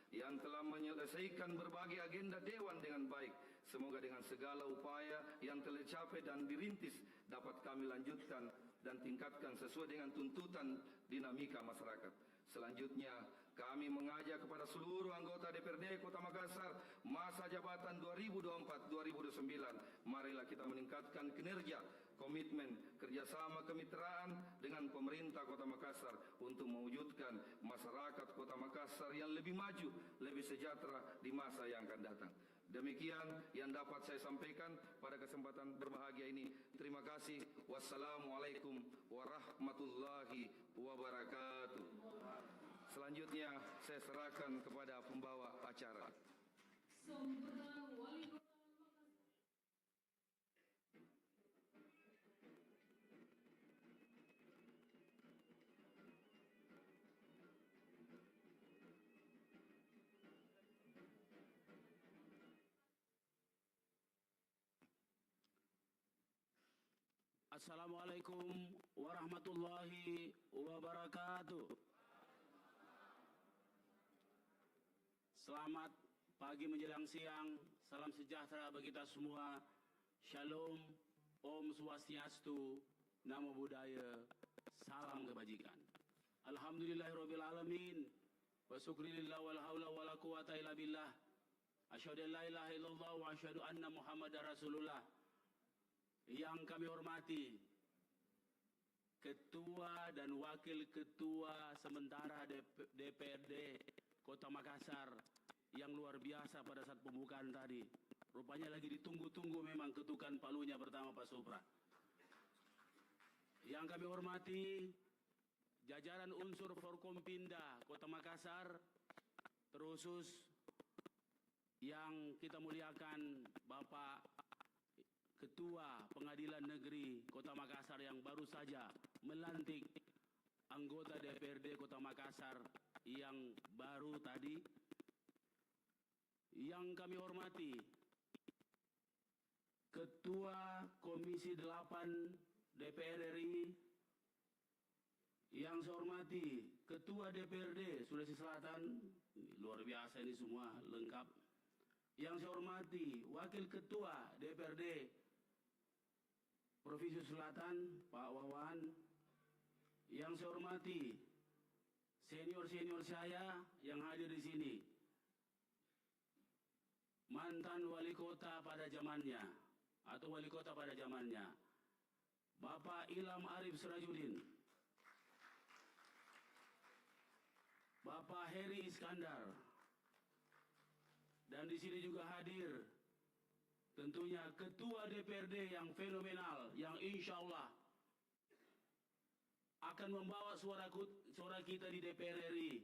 yang telah menyelesaikan berbagai agenda Dewan dengan baik. Semoga dengan segala upaya yang telah dicapai dan dirintis dapat kami lanjutkan dan tingkatkan sesuai dengan tuntutan dinamika masyarakat. Selanjutnya, kami mengajak kepada seluruh anggota DPRD Kota Makassar masa jabatan 2024-2029. Marilah kita meningkatkan kinerja, komitmen, kerjasama kemitraan dengan pemerintah Kota Makassar untuk mewujudkan masyarakat Kota Makassar yang lebih maju, lebih sejahtera di masa yang akan datang. Demikian yang dapat saya sampaikan pada kesempatan berbahagia ini. Terima kasih. Wassalamualaikum warahmatullahi wabarakatuh. Selanjutnya saya serahkan kepada pembawa acara. Sambutan Wali Kota Makassar. Assalamualaikum warahmatullahi wabarakatuh. Selamat pagi menjelang siang, salam sejahtera bagi kita semua. Shalom, Om Swastiastu, Namo Buddhaya, salam kebajikan. Alhamdulillahirabbil alamin. Wa syukurillah wal haula wala quwata illa billah. Asyhadu an la ilaha illallah wa asyhadu anna Muhammadar Rasulullah. Yang kami hormati Ketua dan Wakil Ketua sementara DPRD Kota Makassar yang luar biasa pada saat pembukaan tadi. Rupanya lagi ditunggu-tunggu memang ketukan palunya pertama Pak Supra. Yang kami hormati jajaran unsur Forkompinda Kota Makassar, terkhusus yang kita muliakan Bapak Ketua Pengadilan Negeri Kota Makassar yang baru saja melantik anggota DPRD Kota Makassar yang baru tadi. Yang kami hormati Ketua Komisi 8 DPR RI, yang saya hormati Ketua DPRD Sulawesi Selatan, luar biasa ini semua lengkap. Yang saya hormati Wakil Ketua DPRD Provinsi Selatan Pak Wawan. Yang saya hormati senior-senior saya yang hadir di sini, mantan wali kota pada zamannya atau wali kota pada zamannya, Bapak Ilham Arif Sirajuddin, Bapak Heri Iskandar, dan di sini juga hadir tentunya Ketua DPRD yang fenomenal, yang insya Allah akan membawa suara kita di DPR RI,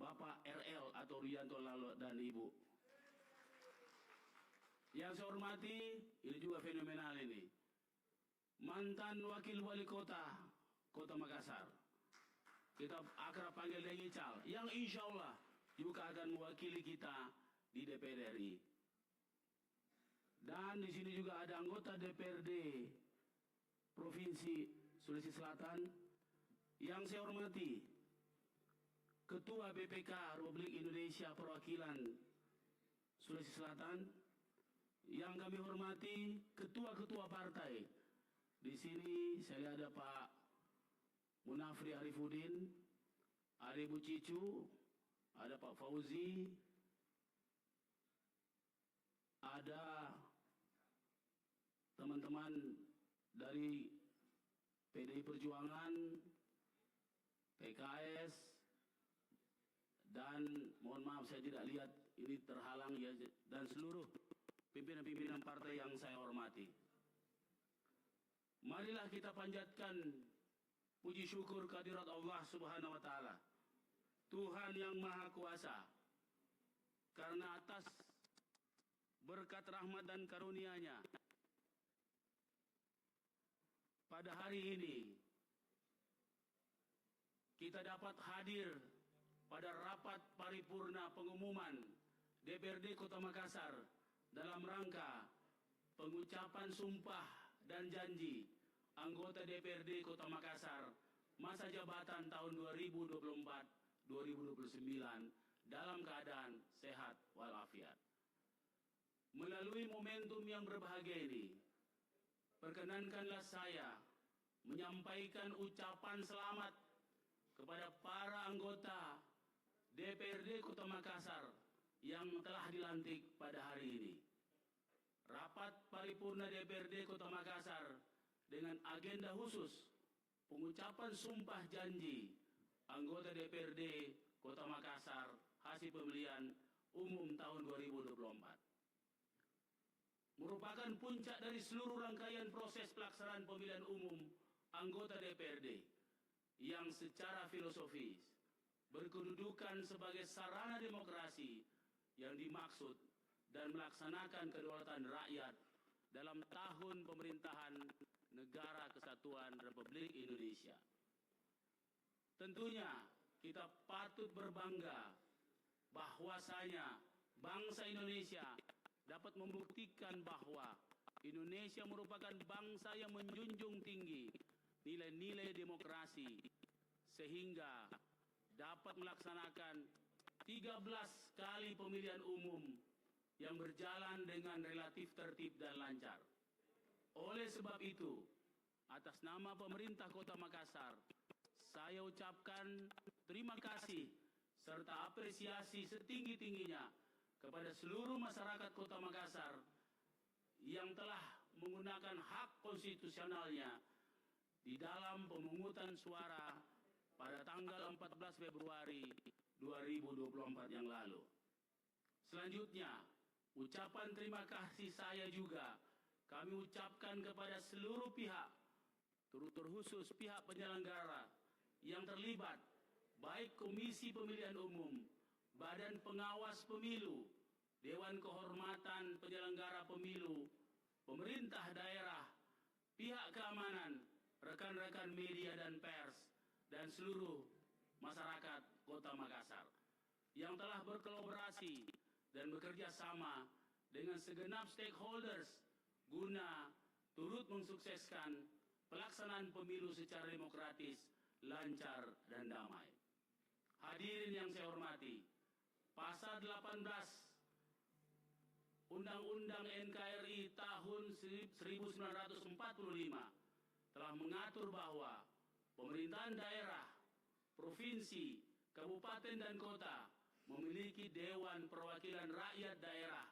Bapak RL atau Rianto Lalo dan Ibu. Yang saya hormati, ini juga fenomenal ini, mantan Wakil Wali Kota Kota Makassar, kita akrab panggil dia Ical, yang insya Allah juga akan mewakili kita di DPR RI. Dan di sini juga ada anggota DPRD Provinsi Sulawesi Selatan yang saya hormati, Ketua BPK Republik Indonesia Perwakilan Sulawesi Selatan, yang kami hormati ketua-ketua partai. Di sini saya lihat ada Pak Munafri Arifudin, ada Ibu Cicu, ada Pak Fauzi, ada teman-teman dari PDI Perjuangan, PKS, dan mohon maaf saya tidak lihat ini terhalang ya, dan seluruh pimpinan-pimpinan partai yang saya hormati. Marilah kita panjatkan puji syukur kehadirat Allah Subhanahu wa taala Tuhan yang Maha Kuasa, karena atas berkat rahmat dan karunia-Nya, pada hari ini kita dapat hadir pada rapat paripurna pengumuman DPRD Kota Makassar dalam rangka pengucapan sumpah dan janji anggota DPRD Kota Makassar masa jabatan tahun 2024-2029 dalam keadaan sehat walafiat. Melalui momentum yang berbahagia ini, perkenankanlah saya menyampaikan ucapan selamat kepada para anggota DPRD Kota Makassar yang telah dilantik pada hari ini. Rapat paripurna DPRD Kota Makassar dengan agenda khusus pengucapan sumpah janji anggota DPRD Kota Makassar hasil pemilihan umum tahun 2024 merupakan puncak dari seluruh rangkaian proses pelaksanaan pemilihan umum anggota DPRD yang secara filosofis berkedudukan sebagai sarana demokrasi yang dimaksud dan melaksanakan kedaulatan rakyat dalam tahun pemerintahan Negara Kesatuan Republik Indonesia. Tentunya kita patut berbangga bahwasanya bangsa Indonesia dapat membuktikan bahwa Indonesia merupakan bangsa yang menjunjung tinggi nilai-nilai demokrasi sehingga dapat melaksanakan 13 kali pemilihan umum yang berjalan dengan relatif tertib dan lancar. Oleh sebab itu, atas nama pemerintah Kota Makassar, saya ucapkan terima kasih serta apresiasi setinggi-tingginya kepada seluruh masyarakat Kota Makassar yang telah menggunakan hak konstitusionalnya di dalam pemungutan suara pada tanggal 14 Februari 2024 yang lalu. Selanjutnya, ucapan terima kasih saya juga kami ucapkan kepada seluruh pihak, terkhusus pihak penyelenggara yang terlibat, baik Komisi Pemilihan Umum, Badan Pengawas Pemilu, Dewan Kehormatan Penyelenggara Pemilu, pemerintah daerah, pihak keamanan, rekan-rekan media dan pers, dan seluruh masyarakat Kota Makassar yang telah berkolaborasi dan bekerja sama dengan segenap stakeholders guna turut mensukseskan pelaksanaan pemilu secara demokratis, lancar, dan damai. Hadirin yang saya hormati, Pasal 18 Undang-Undang NKRI tahun 1945 telah mengatur bahwa pemerintahan daerah, provinsi, kabupaten, dan kota memiliki Dewan Perwakilan Rakyat Daerah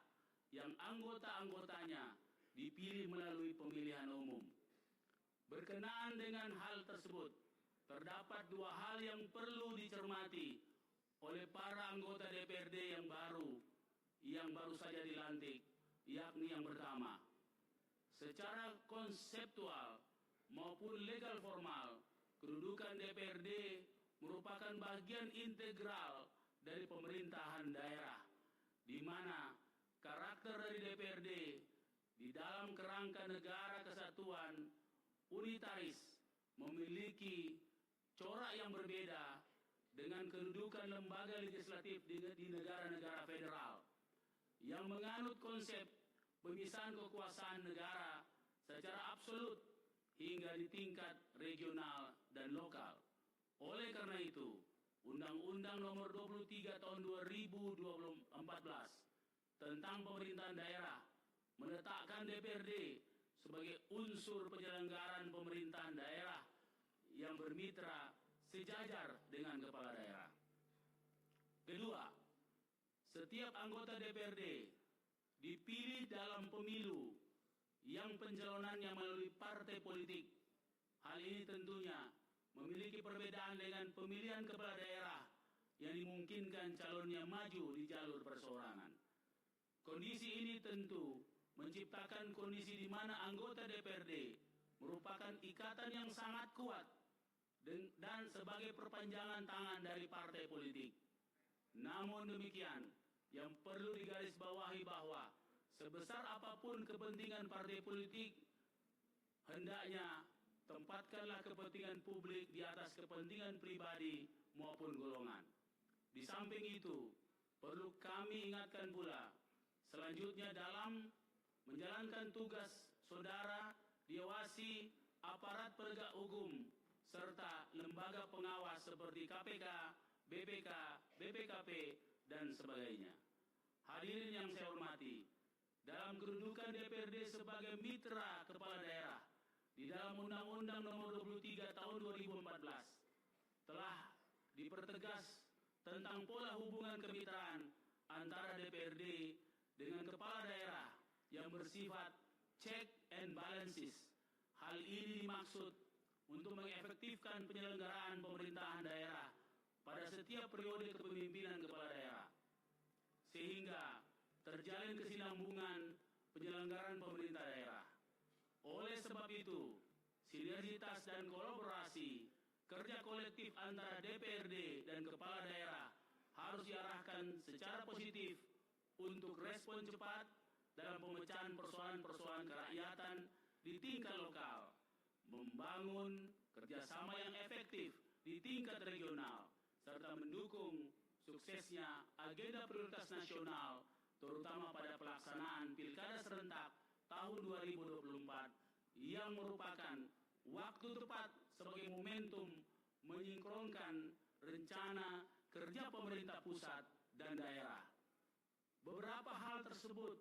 yang anggota-anggotanya dipilih melalui pemilihan umum. Berkenaan dengan hal tersebut, terdapat dua hal yang perlu dicermati oleh para anggota DPRD yang baru saja dilantik, yakni yang pertama, secara konseptual maupun legal formal, kedudukan DPRD merupakan bagian integral dari pemerintahan daerah, di mana karakter dari DPRD di dalam kerangka negara kesatuan unitaris memiliki corak yang berbeda dengan kedudukan lembaga legislatif di negara-negara federal yang menganut konsep pemisahan kekuasaan negara secara absolut hingga di tingkat regional dan lokal. Oleh karena itu, Undang-Undang Nomor 23 Tahun 2014 tentang pemerintahan daerah menetapkan DPRD sebagai unsur penyelenggaraan pemerintahan daerah yang bermitra sejajar dengan kepala daerah. Kedua, setiap anggota DPRD dipilih dalam pemilu yang pencalonannya melalui partai politik. Hal ini tentunya memiliki perbedaan dengan pemilihan kepala daerah yang dimungkinkan calonnya maju di jalur perseorangan. Kondisi ini tentu menciptakan kondisi di mana anggota DPRD merupakan ikatan yang sangat kuat dan sebagai perpanjangan tangan dari partai politik. Namun demikian, yang perlu digarisbawahi bahwa sebesar apapun kepentingan partai politik, hendaknya tempatkanlah kepentingan publik di atas kepentingan pribadi maupun golongan. Di samping itu, perlu kami ingatkan pula, selanjutnya dalam menjalankan tugas saudara diawasi aparat penegak hukum serta lembaga pengawas seperti KPK, BPK, BPKP, dan sebagainya. Hadirin yang saya hormati, dalam kedudukan DPRD sebagai mitra kepala daerah di dalam Undang-Undang Nomor 23 Tahun 2014 telah dipertegas tentang pola hubungan kemitraan antara DPRD dengan kepala daerah yang bersifat check and balances. Hal ini dimaksud untuk mengefektifkan penyelenggaraan pemerintahan daerah pada setiap periode kepemimpinan kepala daerah, sehingga terjalin kesinambungan penyelenggaraan pemerintah daerah. Oleh sebab itu, sinergitas dan kolaborasi kerja kolektif antara DPRD dan kepala daerah harus diarahkan secara positif untuk respon cepat dalam pemecahan persoalan-persoalan kerakyatan di tingkat lokal, membangun kerjasama yang efektif di tingkat regional, serta mendukung suksesnya agenda prioritas nasional, terutama pada pelaksanaan Pilkada Serentak tahun 2024 yang merupakan waktu tepat sebagai momentum menyinkronkan rencana kerja pemerintah pusat dan daerah. Beberapa hal tersebut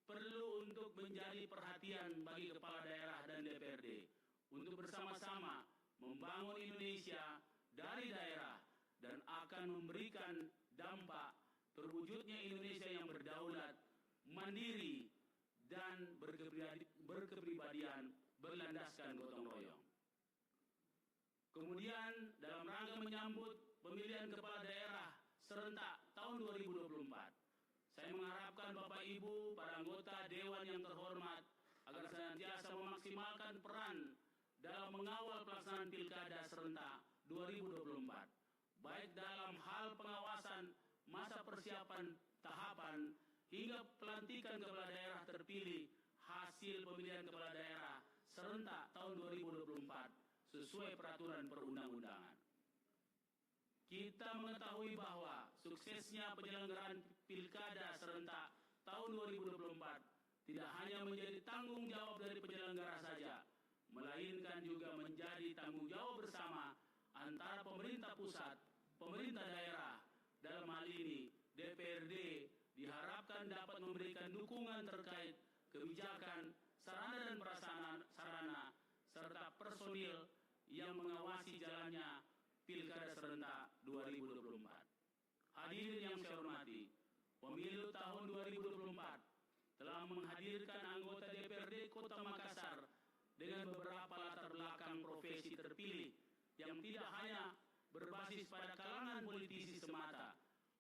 perlu untuk menjadi perhatian bagi kepala daerah dan DPRD untuk bersama-sama membangun Indonesia dari daerah dan akan memberikan dampak terwujudnya Indonesia yang berdaulat, mandiri, dan berkepribadian berlandaskan gotong royong. Kemudian dalam rangka menyambut pemilihan kepala daerah serentak tahun 2024, saya mengharapkan Bapak Ibu, para anggota Dewan yang terhormat, agar senantiasa memaksimalkan peran dalam mengawal pelaksanaan Pilkada Serentak 2024, baik dalam hal pengawasan masa persiapan tahapan hingga pelantikan kepala daerah terpilih hasil pemilihan kepala daerah serentak tahun 2024 sesuai peraturan perundang-undangan. Kita mengetahui bahwa suksesnya penyelenggaraan Pilkada Serentak tahun 2024 tidak hanya menjadi tanggung jawab dari penyelenggara saja, melainkan juga menjadi tanggung jawab bersama antara pemerintah pusat, pemerintah daerah. Dalam hal ini, DPRD diharapkan dapat memberikan dukungan terkait kebijakan, sarana dan prasarana, serta personil yang mengawasi jalannya Pilkada Serentak 2024. Hadirin yang saya hormati, pemilu tahun 2024 telah menghadirkan anggota DPRD Kota Makassar dengan beberapa latar belakang profesi terpilih yang tidak hanya berbasis pada kalangan politisi semata.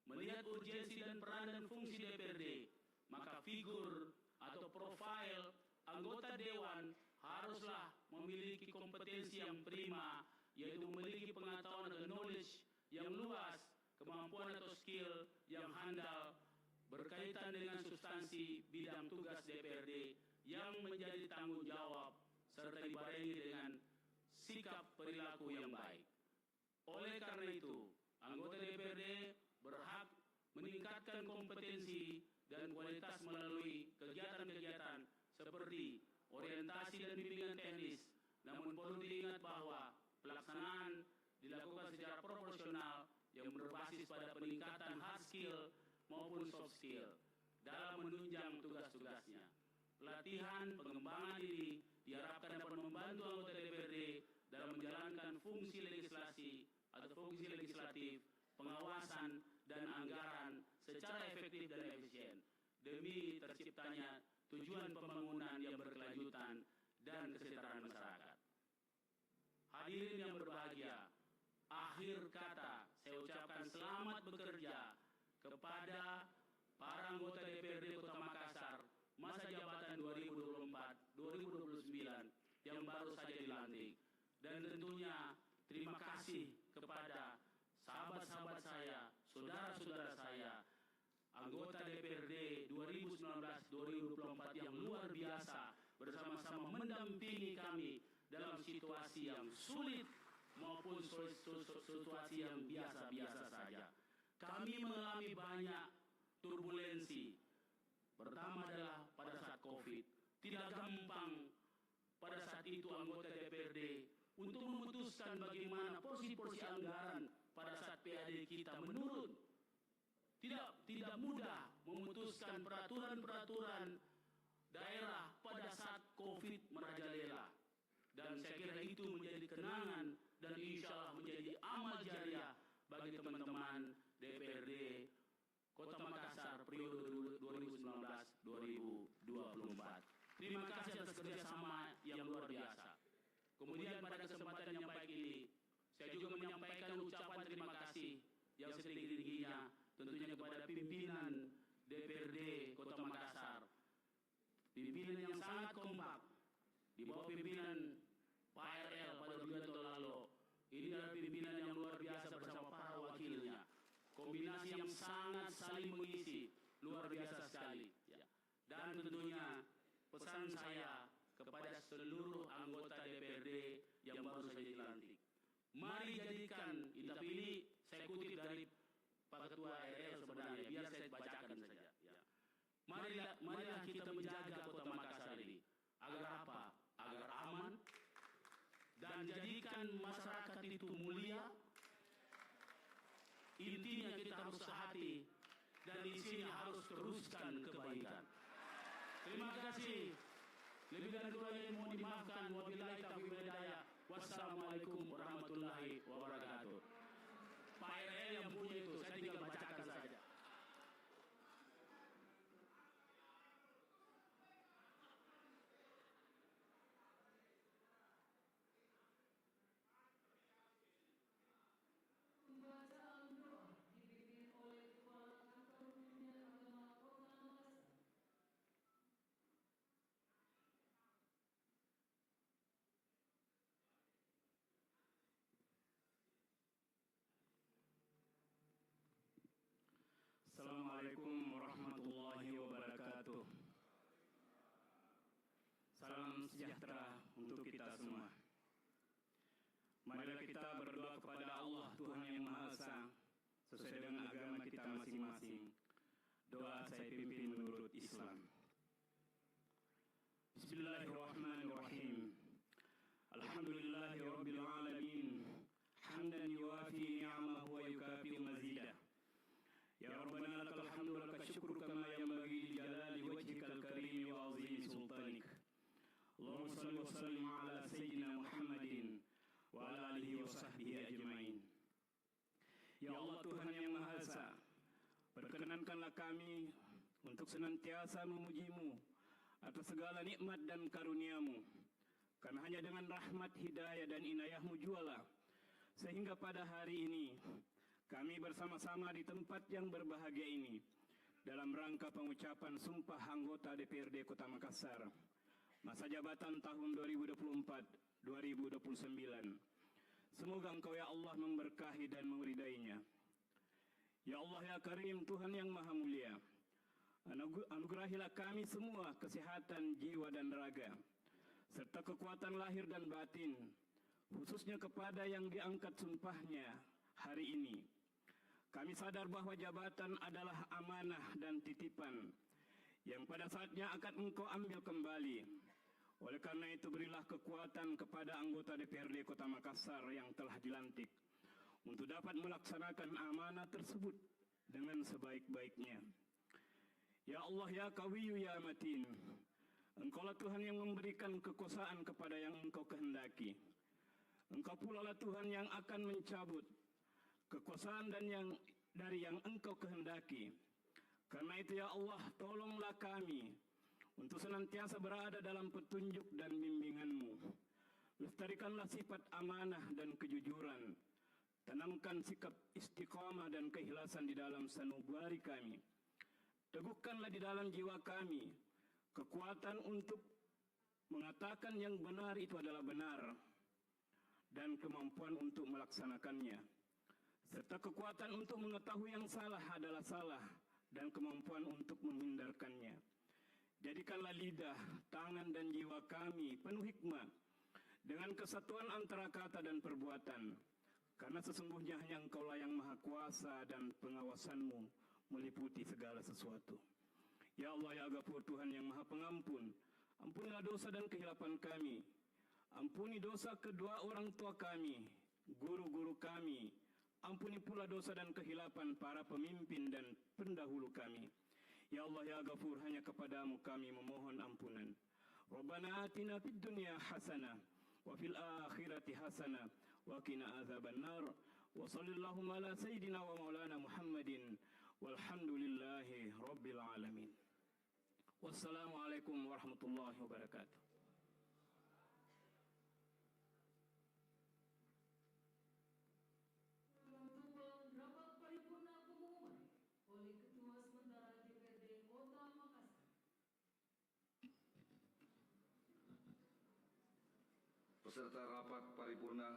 Melihat urgensi dan peran dan fungsi DPRD, maka figur atau profil anggota Dewan haruslah memiliki kompetensi yang prima, yaitu memiliki pengetahuan atau knowledge yang luas, kemampuan atau skill yang handal, berkaitan dengan substansi bidang tugas DPRD yang menjadi tanggung jawab, serta dibarengi dengan sikap perilaku yang baik. Oleh karena itu, anggota DPRD berhak meningkatkan kompetensi dan kualitas melalui kegiatan-kegiatan seperti orientasi dan bimbingan teknis. Namun perlu diingat bahwa pelaksanaan dilakukan secara proporsional yang berbasis pada peningkatan hard skill maupun soft skill dalam menunjang tugas-tugasnya. Pelatihan pengembangan diri diharapkan dapat membantu anggota DPRD dalam menjalankan fungsi legislasi atau fungsi legislatif, pengawasan, dan anggaran secara efektif dan efisien demi terciptanya tujuan pembangunan yang berkelanjutan dan kesejahteraan masyarakat. Hadirin yang berbahagia, akhir kata saya ucapkan selamat bekerja kepada para anggota DPRD Kota Makassar masa jabatan 2024-2029 yang baru saja dilantik. Dan tentunya terima kasih kepada sahabat-sahabat saya, saudara-saudara saya, anggota DPRD 2019-2024 yang luar biasa bersama-sama mendampingi kami dalam situasi yang sulit maupun situasi yang biasa-biasa saja. Kami mengalami banyak turbulensi. Pertama adalah pada saat COVID. Tidak gampang pada saat itu anggota DPRD untuk memutuskan bagaimana porsi-porsi anggaran pada saat PAD kita menurun. Tidak mudah memutuskan peraturan-peraturan daerah pada saat COVID merajalela. Dan saya kira itu menjadi kenangan dan insya Allah menjadi amal jariah bagi teman-teman DPRD Kota Makassar periode 2019-2024. Terima kasih atas kerjasama yang luar biasa. Kemudian pada kesempatan yang baik ini, saya juga menyampaikan ucapan terima kasih yang setinggi-tingginya tentunya kepada pimpinan DPRD Kota Makassar. Pimpinan yang sangat kompak di bawah pimpinan Pak RL pada bulan lalu. Ini adalah pimpinan yang luar biasa bersama para wakilnya. Kombinasi yang sangat saling mengisi, luar biasa sekali. Ya. Dan tentunya pesan saya kepada seluruh anggota DPRD yang baru saja dilantik. Mari jadikan, tapi ini saya kutip dari Pak Ketua RL sebenarnya, biar saya bacakan saja. Ya. Marilah kita menjaga Kota Makassar ini. Agar apa? Agar aman. Dan jadikan masyarakat itu mulia. Intinya kita harus sehati. Dan isinya harus teruskan kebaikan. Terima kasih. Lebih dan kurangnya mohon dimaafkan. Wabillahi taufiq wal hidayah. Wassalamualaikum warahmatullahi wabarakatuh. Pak RL yang punya itu, saya tinggal bacakan saja. Assalamualaikum warahmatullahi wabarakatuh. Salam sejahtera untuk kita semua. Marilah kita berdoa kepada Allah Tuhan yang Maha Esa sesuai dengan agama kita masing-masing. Doa saya pimpin menurut Islam. Bismillahirrahmanirrahim. Alhamdulillahirabbil alamin. Hamdan yuwafi ni'amahu wa yukafi'u mazidah. Ya Rabbana lakal hamdu wa lakal syukru kama yanbaghi li jalali wajhikal karim wa azimi sultanik. Allahumma salli wa sallim ala sayyidina Muhammadin wa ala alihi wa sahbihi ajma'in. Ya Allah Tuhan yang Maha Esa, perkenankanlah kami untuk senantiasa memuji-Mu atas segala nikmat dan karunia-Mu. Karena hanya dengan rahmat, hidayah dan inayah-Mu jualah sehingga pada hari ini kami bersama-sama di tempat yang berbahagia ini dalam rangka pengucapan sumpah anggota DPRD Kota Makassar masa jabatan tahun 2024-2029. Semoga Engkau ya Allah memberkahi dan meridainya. Ya Allah ya Karim, Tuhan yang Maha Mulia, anugerahilah kami semua kesehatan jiwa dan raga serta kekuatan lahir dan batin, khususnya kepada yang diangkat sumpahnya hari ini. Kami sadar bahwa jabatan adalah amanah dan titipan yang pada saatnya akan Engkau ambil kembali. Oleh karena itu berilah kekuatan kepada anggota DPRD Kota Makassar yang telah dilantik untuk dapat melaksanakan amanah tersebut dengan sebaik-baiknya. Ya Allah ya Qawiyu ya Matin, Engkaulah Tuhan yang memberikan kekuasaan kepada yang Engkau kehendaki. Engkau pula lah Tuhan yang akan mencabut kekuasaan dan dari yang Engkau kehendaki. Karena itu ya Allah, tolonglah kami untuk senantiasa berada dalam petunjuk dan bimbingan-Mu. Lestarikanlah sifat amanah dan kejujuran. Tanamkan sikap istiqamah dan keikhlasan di dalam sanubari kami. Teguhkanlah di dalam jiwa kami kekuatan untuk mengatakan yang benar itu adalah benar, dan kemampuan untuk melaksanakannya, serta kekuatan untuk mengetahui yang salah adalah salah dan kemampuan untuk menghindarkannya. Jadikanlah lidah, tangan, dan jiwa kami penuh hikmah dengan kesatuan antara kata dan perbuatan, karena sesungguhnya hanya Engkaulah yang maha kuasa dan pengawasanmu meliputi segala sesuatu. Ya Allah, ya Ghafur, Tuhan yang maha pengampun, ampunilah dosa dan kehilapan kami. Ampuni dosa kedua orang tua kami, guru-guru kami. Ampuni pula dosa dan kehilapan para pemimpin dan pendahulu kami. Ya Allah, ya Ghafur, hanya kepadamu kami memohon ampunan. Rabbana atina fid dunya hasanah wa fil akhirati hasanah wa qina azaban nar. Wa sallallahu ala sayyidina wa maulana Muhammadin walhamdulillahi rabbil alamin. Wassalamualaikum warahmatullahi wabarakatuh. Penutupan rapat paripurna pengumuman oleh Ketua Sementara DPRD Kota Makassar. Peserta rapat paripurna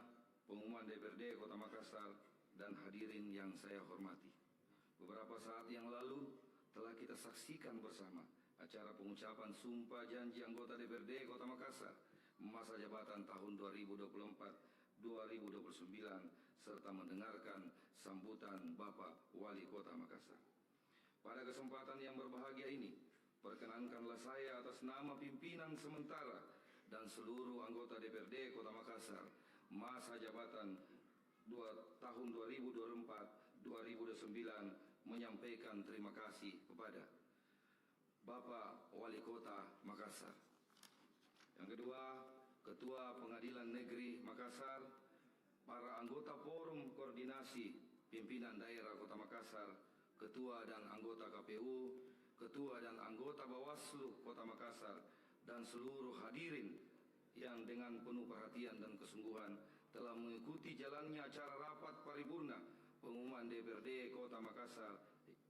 pengumuman DPRD Kota Makassar dan hadirin yang saya hormati. Beberapa saat yang lalu telah kita saksikan bersama acara pengucapan sumpah janji anggota DPRD Kota Makassar masa jabatan tahun 2024-2029 serta mendengarkan sambutan Bapak Wali Kota Makassar. Pada kesempatan yang berbahagia ini, perkenankanlah saya atas nama pimpinan sementara dan seluruh anggota DPRD Kota Makassar masa jabatan tahun 2024-2029 menyampaikan terima kasih kepada Bapak Wali Kota Makassar. Yang kedua, Ketua Pengadilan Negeri Makassar, para anggota Forum Koordinasi Pimpinan Daerah Kota Makassar, Ketua dan anggota KPU, Ketua dan anggota Bawaslu Kota Makassar, dan seluruh hadirin yang dengan penuh perhatian dan kesungguhan telah mengikuti jalannya acara rapat paripurna pengumuman DPRD Kota Makassar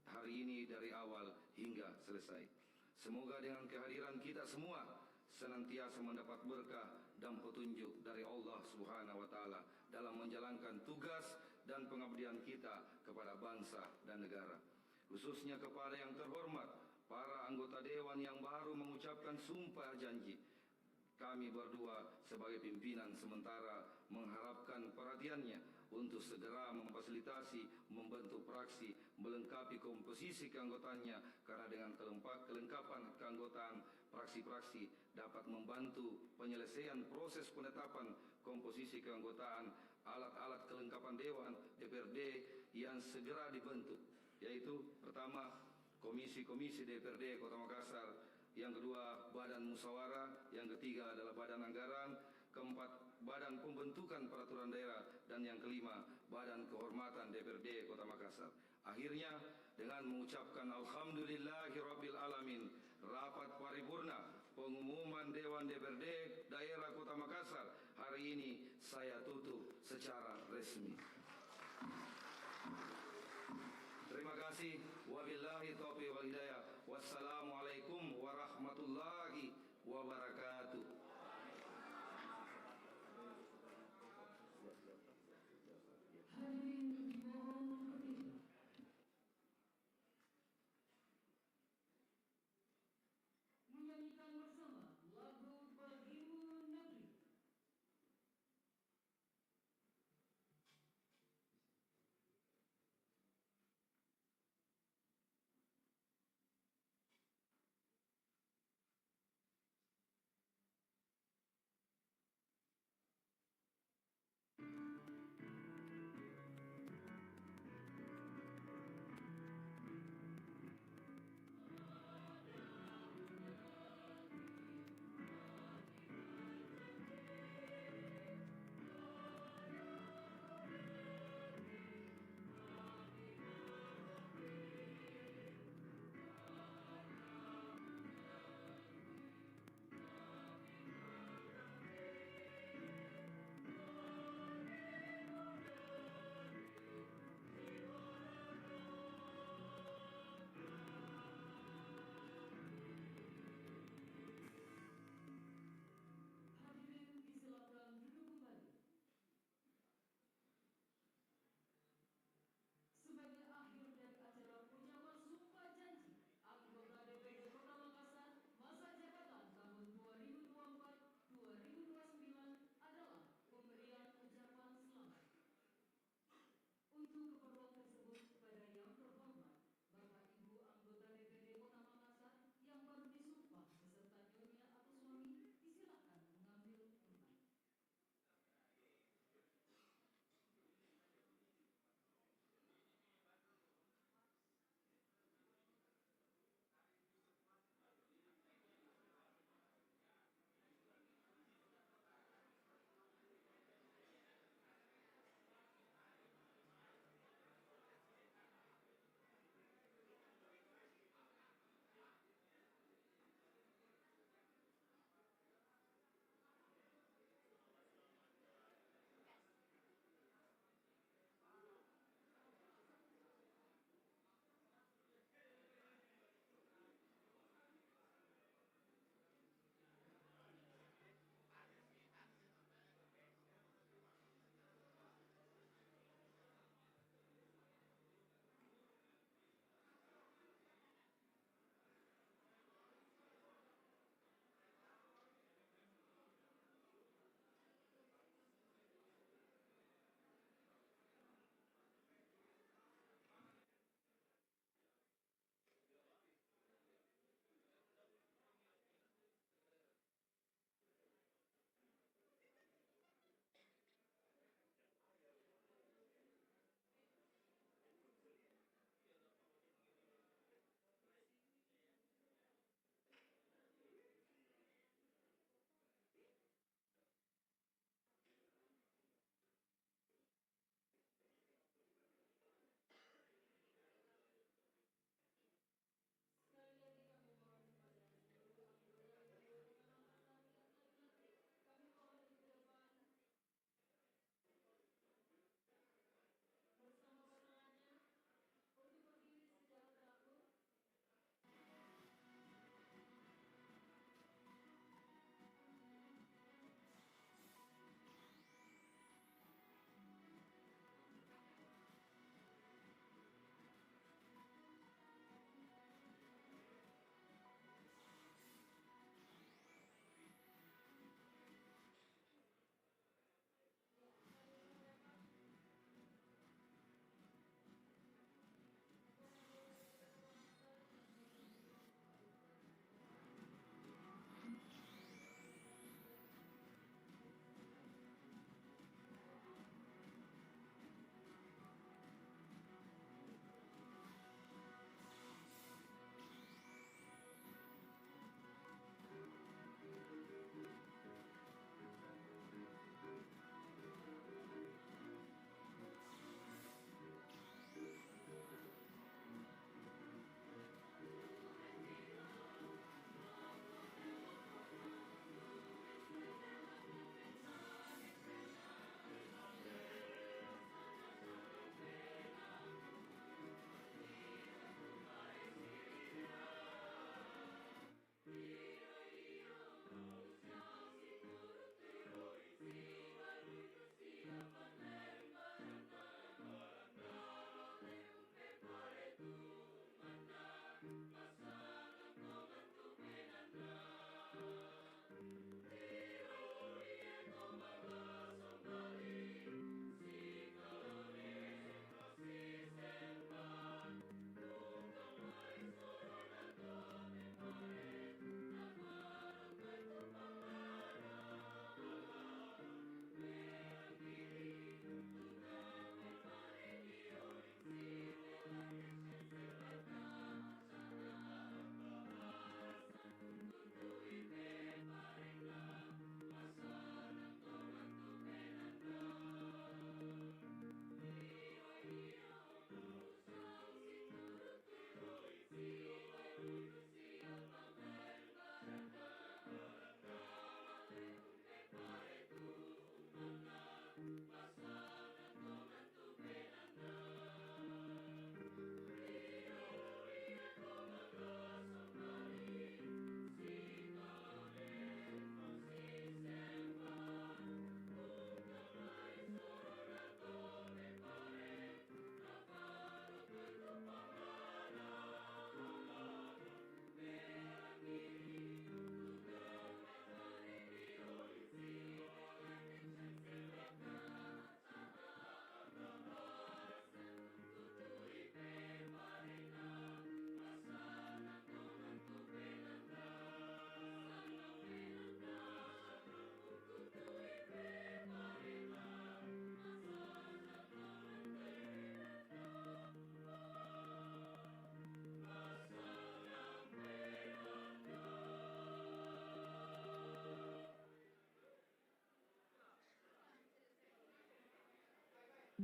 hari ini dari awal hingga selesai. Semoga dengan kehadiran kita semua senantiasa mendapat berkah dan petunjuk dari Allah Subhanahu wa taala dalam menjalankan tugas dan pengabdian kita kepada bangsa dan negara. Khususnya kepada yang terhormat para anggota dewan yang baru mengucapkan sumpah janji. Kami berdua sebagai pimpinan sementara mengharapkan perhatiannya untuk segera memfasilitasi, membentuk fraksi, melengkapi komposisi keanggotaannya, karena dengan kelengkapan keanggotaan fraksi-fraksi dapat membantu penyelesaian proses penetapan komposisi keanggotaan alat-alat kelengkapan Dewan DPRD yang segera dibentuk, yaitu pertama komisi-komisi DPRD Kota Makassar, yang kedua badan musyawarah, yang ketiga adalah badan anggaran, keempat badan pembentukan peraturan daerah, dan yang kelima badan kehormatan DPRD Kota Makassar. Akhirnya dengan mengucapkan alhamdulillahirabbil alamin, rapat paripurna pengumuman Dewan DPRD Daerah Kota Makassar hari ini saya tutup secara resmi. Terima kasih. Wabillahi taufiq wal hidayah. Wassalamualaikum warahmatullahi wabarakatuh. Hadirin dimohon berdiri. Menyanyikan bersama lagu Bagimu Negeri.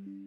Thank you.